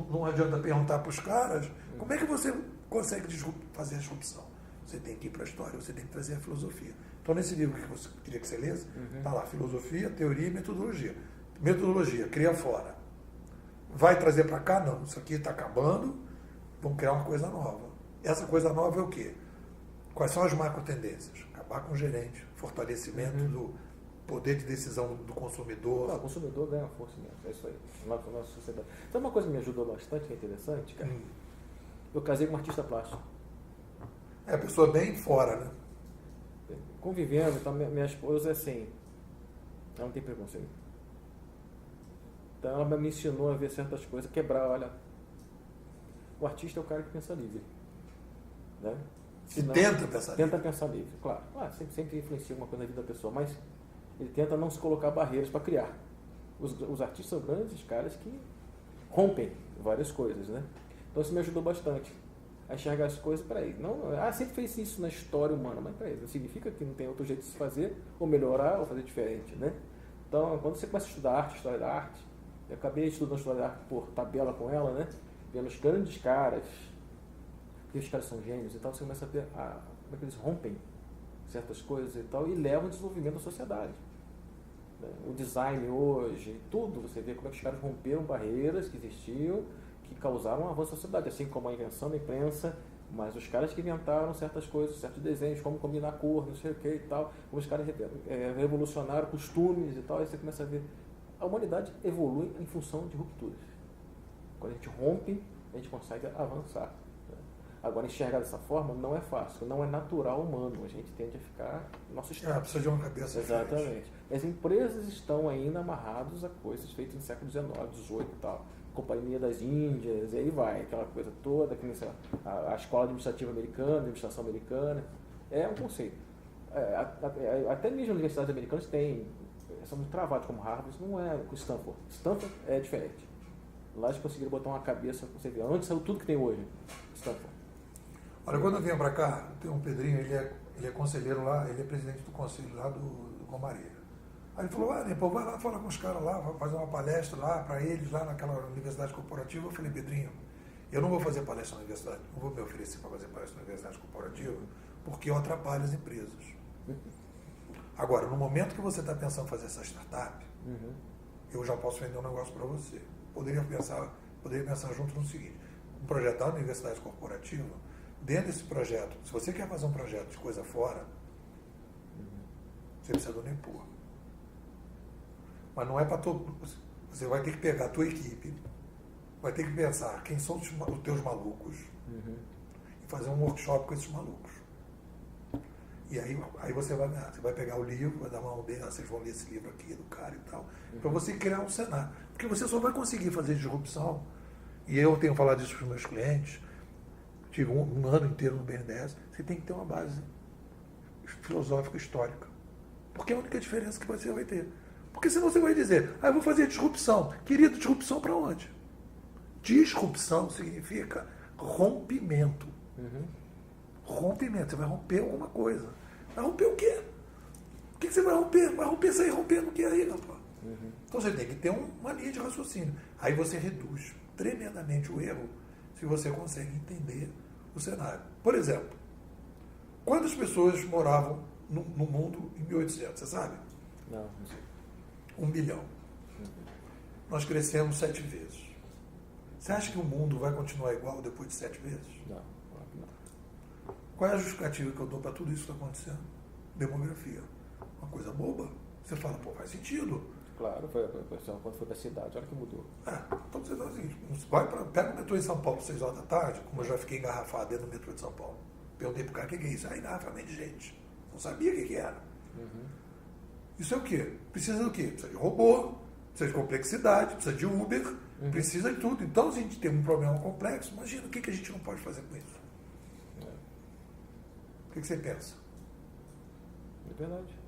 não adianta perguntar para os caras, como é que você consegue fazer a disrupção? Você tem que ir para a história, você tem que trazer a filosofia. Então, nesse livro que você queria que você lesse, está lá, filosofia, teoria e metodologia. Metodologia, cria fora. Vai trazer para cá? Não, isso aqui está acabando, vamos criar uma coisa nova. Essa coisa nova é o quê? Quais são as macro tendências? Acabar com o gerente, fortalecimento do poder de decisão do consumidor. O consumidor ganha força mesmo, é isso aí, na nossa sociedade. Sabe uma coisa que me ajudou bastante, que é interessante, cara? Eu casei com um artista plástico. É a pessoa bem fora, né? Convivendo, então minha esposa é assim, ela não tem preconceito. Então ela me ensinou a ver certas coisas, quebrar, olha, o artista é o cara que pensa livre. Né? Tenta pensar livre. Tenta pensar livre, claro. Sempre influencia uma coisa na vida da pessoa, mas ele tenta não se colocar barreiras para criar. Os artistas são grandes caras que rompem várias coisas, né? Então isso me ajudou bastante a enxergar as coisas. Peraí, sempre fez isso na história humana, mas peraí, não significa que não tem outro jeito de se fazer, ou melhorar, ou fazer diferente, né? Então, quando você começa a estudar arte, história da arte, eu acabei estudando história da arte por tabela com ela, né? Vendo os grandes caras, que os caras são gênios e tal, você começa a ver como é que eles rompem certas coisas e tal, e levam ao desenvolvimento da sociedade. O design hoje, tudo, você vê como é que os caras romperam barreiras que existiam, que causaram um avanço na sociedade, assim como a invenção da imprensa, mas os caras que inventaram certas coisas, certos desenhos, como combinar cor, não sei o que e tal, como os caras revolucionaram costumes e tal, aí você começa a ver. A humanidade evolui em função de rupturas. Quando a gente rompe, a gente consegue avançar. Agora, enxergar dessa forma não é fácil, não é natural humano, a gente tende a ficar no nosso estado. Precisa de uma cabeça Exatamente. diferente. As empresas estão ainda amarradas a coisas feitas no século XIX, XVIII e tal. Companhia das Índias, e aí vai, aquela coisa toda, que a escola administrativa americana, a administração americana, é um conceito. Até mesmo universidades americanas são muito travados como Harvard, não é com Stanford. Stanford é diferente. Lá eles conseguiram botar uma cabeça, você vê, onde saiu tudo que tem hoje, Stanford. Olha, quando eu venho para cá, tem um Pedrinho, ele é conselheiro lá, ele é presidente do conselho lá do Gomaria. Aí ele falou, pô, vai lá falar com os caras lá, vai fazer uma palestra lá para eles, lá naquela universidade corporativa. Eu falei, Pedrinho, eu não vou fazer palestra na universidade, não vou me oferecer para fazer palestra na universidade corporativa, porque eu atrapalho as empresas. Agora, no momento que você está pensando em fazer essa startup, eu já posso vender um negócio para você. Poderia pensar junto no seguinte, um projeto da universidade corporativa, dentro desse projeto, se você quer fazer um projeto de coisa fora, você precisa do NEPUR. Mas não é para todo. Você vai ter que pegar a tua equipe, vai ter que pensar quem são os teus malucos e fazer um workshop com esses malucos. E aí você vai ganhar. Você vai pegar o livro, vai dar uma mão dele, vocês vão ler esse livro aqui do cara e tal, para você criar um cenário. Porque você só vai conseguir fazer disrupção, e eu tenho falado isso para os meus clientes, tive um ano inteiro no BNDES, você tem que ter uma base filosófica histórica. Porque é a única diferença que você vai ter. Porque senão você vai dizer, eu vou fazer disrupção. Querido, disrupção para onde? Disrupção significa rompimento. Rompimento, você vai romper alguma coisa. Vai romper o quê? O que você vai romper? Vai romper sair rompendo o que aí, rapaz? Então você tem que ter uma linha de raciocínio. Aí você reduz tremendamente o erro se você consegue entender o cenário. Por exemplo, quantas pessoas moravam no mundo em 1800, você sabe? Não sei. 1 bilhão. Nós crescemos 7 vezes. Você acha que o mundo vai continuar igual depois de 7 vezes? Não. Qual é a justificativa que eu dou para tudo isso que está acontecendo? Demografia. Uma coisa boba. Você fala, pô, faz sentido. Claro, quando foi para a cidade, olha que mudou. Então você fala assim, pega o metrô em São Paulo às 6 horas da tarde, como eu já fiquei engarrafado dentro do metrô de São Paulo. Perguntei pro cara, o que é isso? Engarrafamento de gente. Não sabia o que era. Isso é o quê? Precisa do quê? Precisa de robô, precisa de complexidade, precisa de Uber, precisa de tudo. Então, se a gente tem um problema complexo, imagina o que a gente não pode fazer com isso. O que você pensa? É verdade.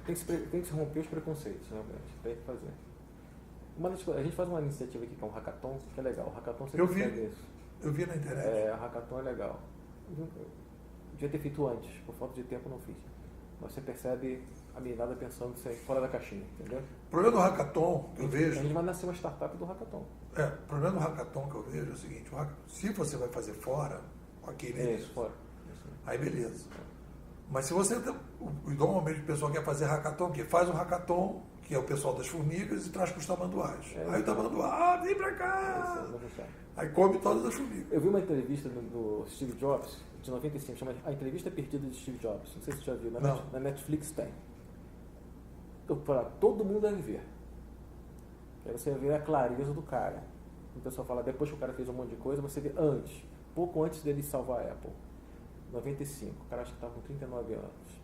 Tem que se romper os preconceitos, realmente. Tem que fazer. A gente faz uma iniciativa aqui que é um hackathon, que é legal. O hackathon sempre pega isso. Eu vi na internet. O hackathon é legal. Eu devia ter feito antes, por falta de tempo não fiz. Mas você percebe a meninada pensando fora da caixinha, entendeu? O problema do hackathon que eu vejo... A gente vai nascer uma startup do hackathon. O problema do hackathon que eu vejo é o seguinte, se você vai fazer fora, ok, beleza. Isso, fora. Aí beleza. Mas se você... Normalmente o pessoal quer fazer hackathon, que faz um hackathon, que é o pessoal das formigas, e traz para os tamanduás. Aí o tamanduá, vem para cá! Aí come todas as formigas. Eu vi uma entrevista do Steve Jobs, de 95, chama A Entrevista Perdida de Steve Jobs. Não sei se você já viu, na Netflix tem. Eu falo, todo mundo deve ver. Aí você vê a clareza do cara. O pessoal fala, depois que o cara fez um monte de coisa, você vê antes, pouco antes dele salvar a Apple. 95, o cara acho que estava com 39 anos.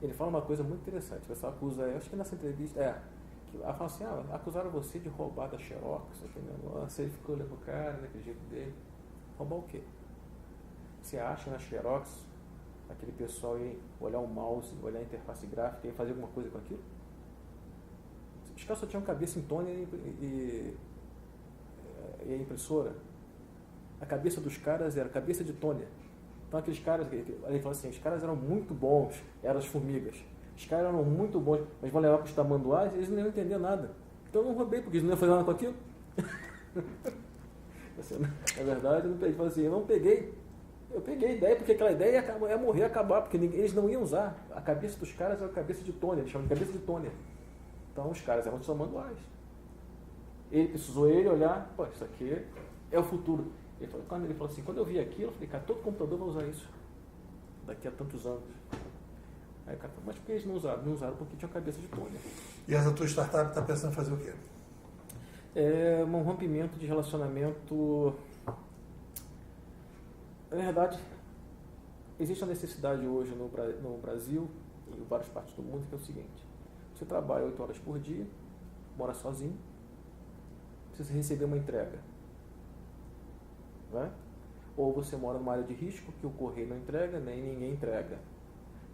Ele fala uma coisa muito interessante. O pessoal acusa, acho que nessa entrevista, ela fala assim, acusaram você de roubar da Xerox, aquele negócio. Ele ficou olhando o cara, daquele jeito dele. Roubar o quê? Você acha na Xerox aquele pessoal ia olhar o mouse, olhar a interface gráfica e fazer alguma coisa com aquilo? Os caras só tinham cabeça em toner e a impressora. A cabeça dos caras era cabeça de toner. Então aqueles caras, ele fala assim, os caras eram muito bons, eram as formigas. Os caras eram muito bons, mas vão levar para os tamanduás e eles não iam entender nada. Então eu não roubei, porque eles não iam fazer nada com aquilo. Na verdade, ele fala assim, eu não peguei. Eu peguei a ideia, porque aquela ideia ia morrer, acabar, porque eles não iam usar. A cabeça dos caras era a cabeça de toner, eles chamam de cabeça de toner. Então os caras eram os tamanduás. Ele precisou olhar, pô, isso aqui é o futuro. Quando ele falou assim, quando eu vi aquilo, eu falei, cara, todo computador vai usar isso daqui a tantos anos. Aí o cara falou, mas por que eles não usaram? Não usaram porque tinha cabeça de toner. E essa tua startup está pensando em fazer o quê? É um rompimento de relacionamento. Na verdade, existe uma necessidade hoje no Brasil e em várias partes do mundo, que é o seguinte: você trabalha 8 horas por dia, mora sozinho, precisa receber uma entrega. Né? Ou você mora numa área de risco que o correio não entrega, nem ninguém entrega.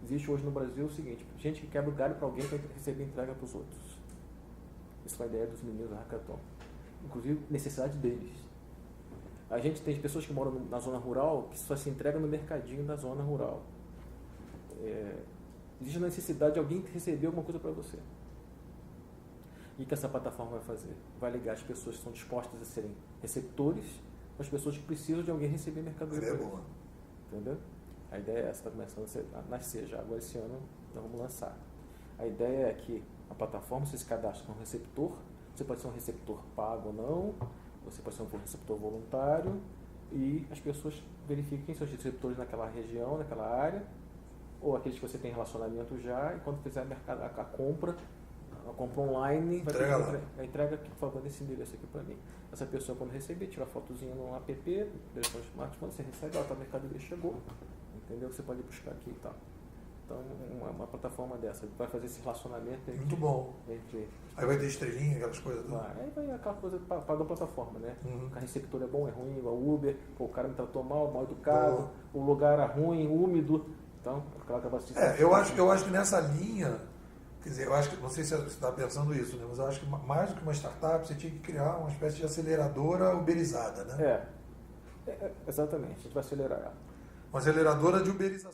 Existe hoje no Brasil o seguinte, gente que quebra o galho para alguém para receber entrega para os outros. Isso foi a ideia dos meninos da Hackathon. Inclusive, necessidade deles. A gente tem pessoas que moram na zona rural que só se entrega no mercadinho da zona rural. Existe a necessidade de alguém receber alguma coisa para você. E o que essa plataforma vai fazer? Vai ligar as pessoas que estão dispostas a serem receptores com as pessoas que precisam de alguém receber mercadoria. É boa. Entendeu? A ideia é essa, está começando a nascer já. Agora esse ano nós vamos lançar. A ideia é que a plataforma, você se cadastra com um receptor, você pode ser um receptor pago ou não, você pode ser um receptor voluntário, e as pessoas verifiquem quem são os receptores naquela região, naquela área, ou aqueles que você tem relacionamento já, e quando fizer a compra online, vai ter a entrega aqui, por favor, desse endereço aqui para mim. Essa pessoa, quando receber, tira a fotozinha no app, telefone smartphone, você recebe, a mercadoria chegou, entendeu? Você pode buscar aqui e tal. Então, uma plataforma dessa vai fazer esse relacionamento entre... Muito bom. Aí vai ter estrelinha, aquelas coisas. Aí vai aquela coisa para a plataforma, né? O receptor é bom, é ruim, igual o Uber, o cara me tratou mal educado, o lugar é ruim, úmido. Então, aquela capacidade... eu acho que nessa linha, quer dizer, eu acho que, não sei se você está pensando isso, né? Mas eu acho que mais do que uma startup, você tinha que criar uma espécie de aceleradora uberizada, né? Exatamente, a gente vai acelerar ela. Uma aceleradora de uberização.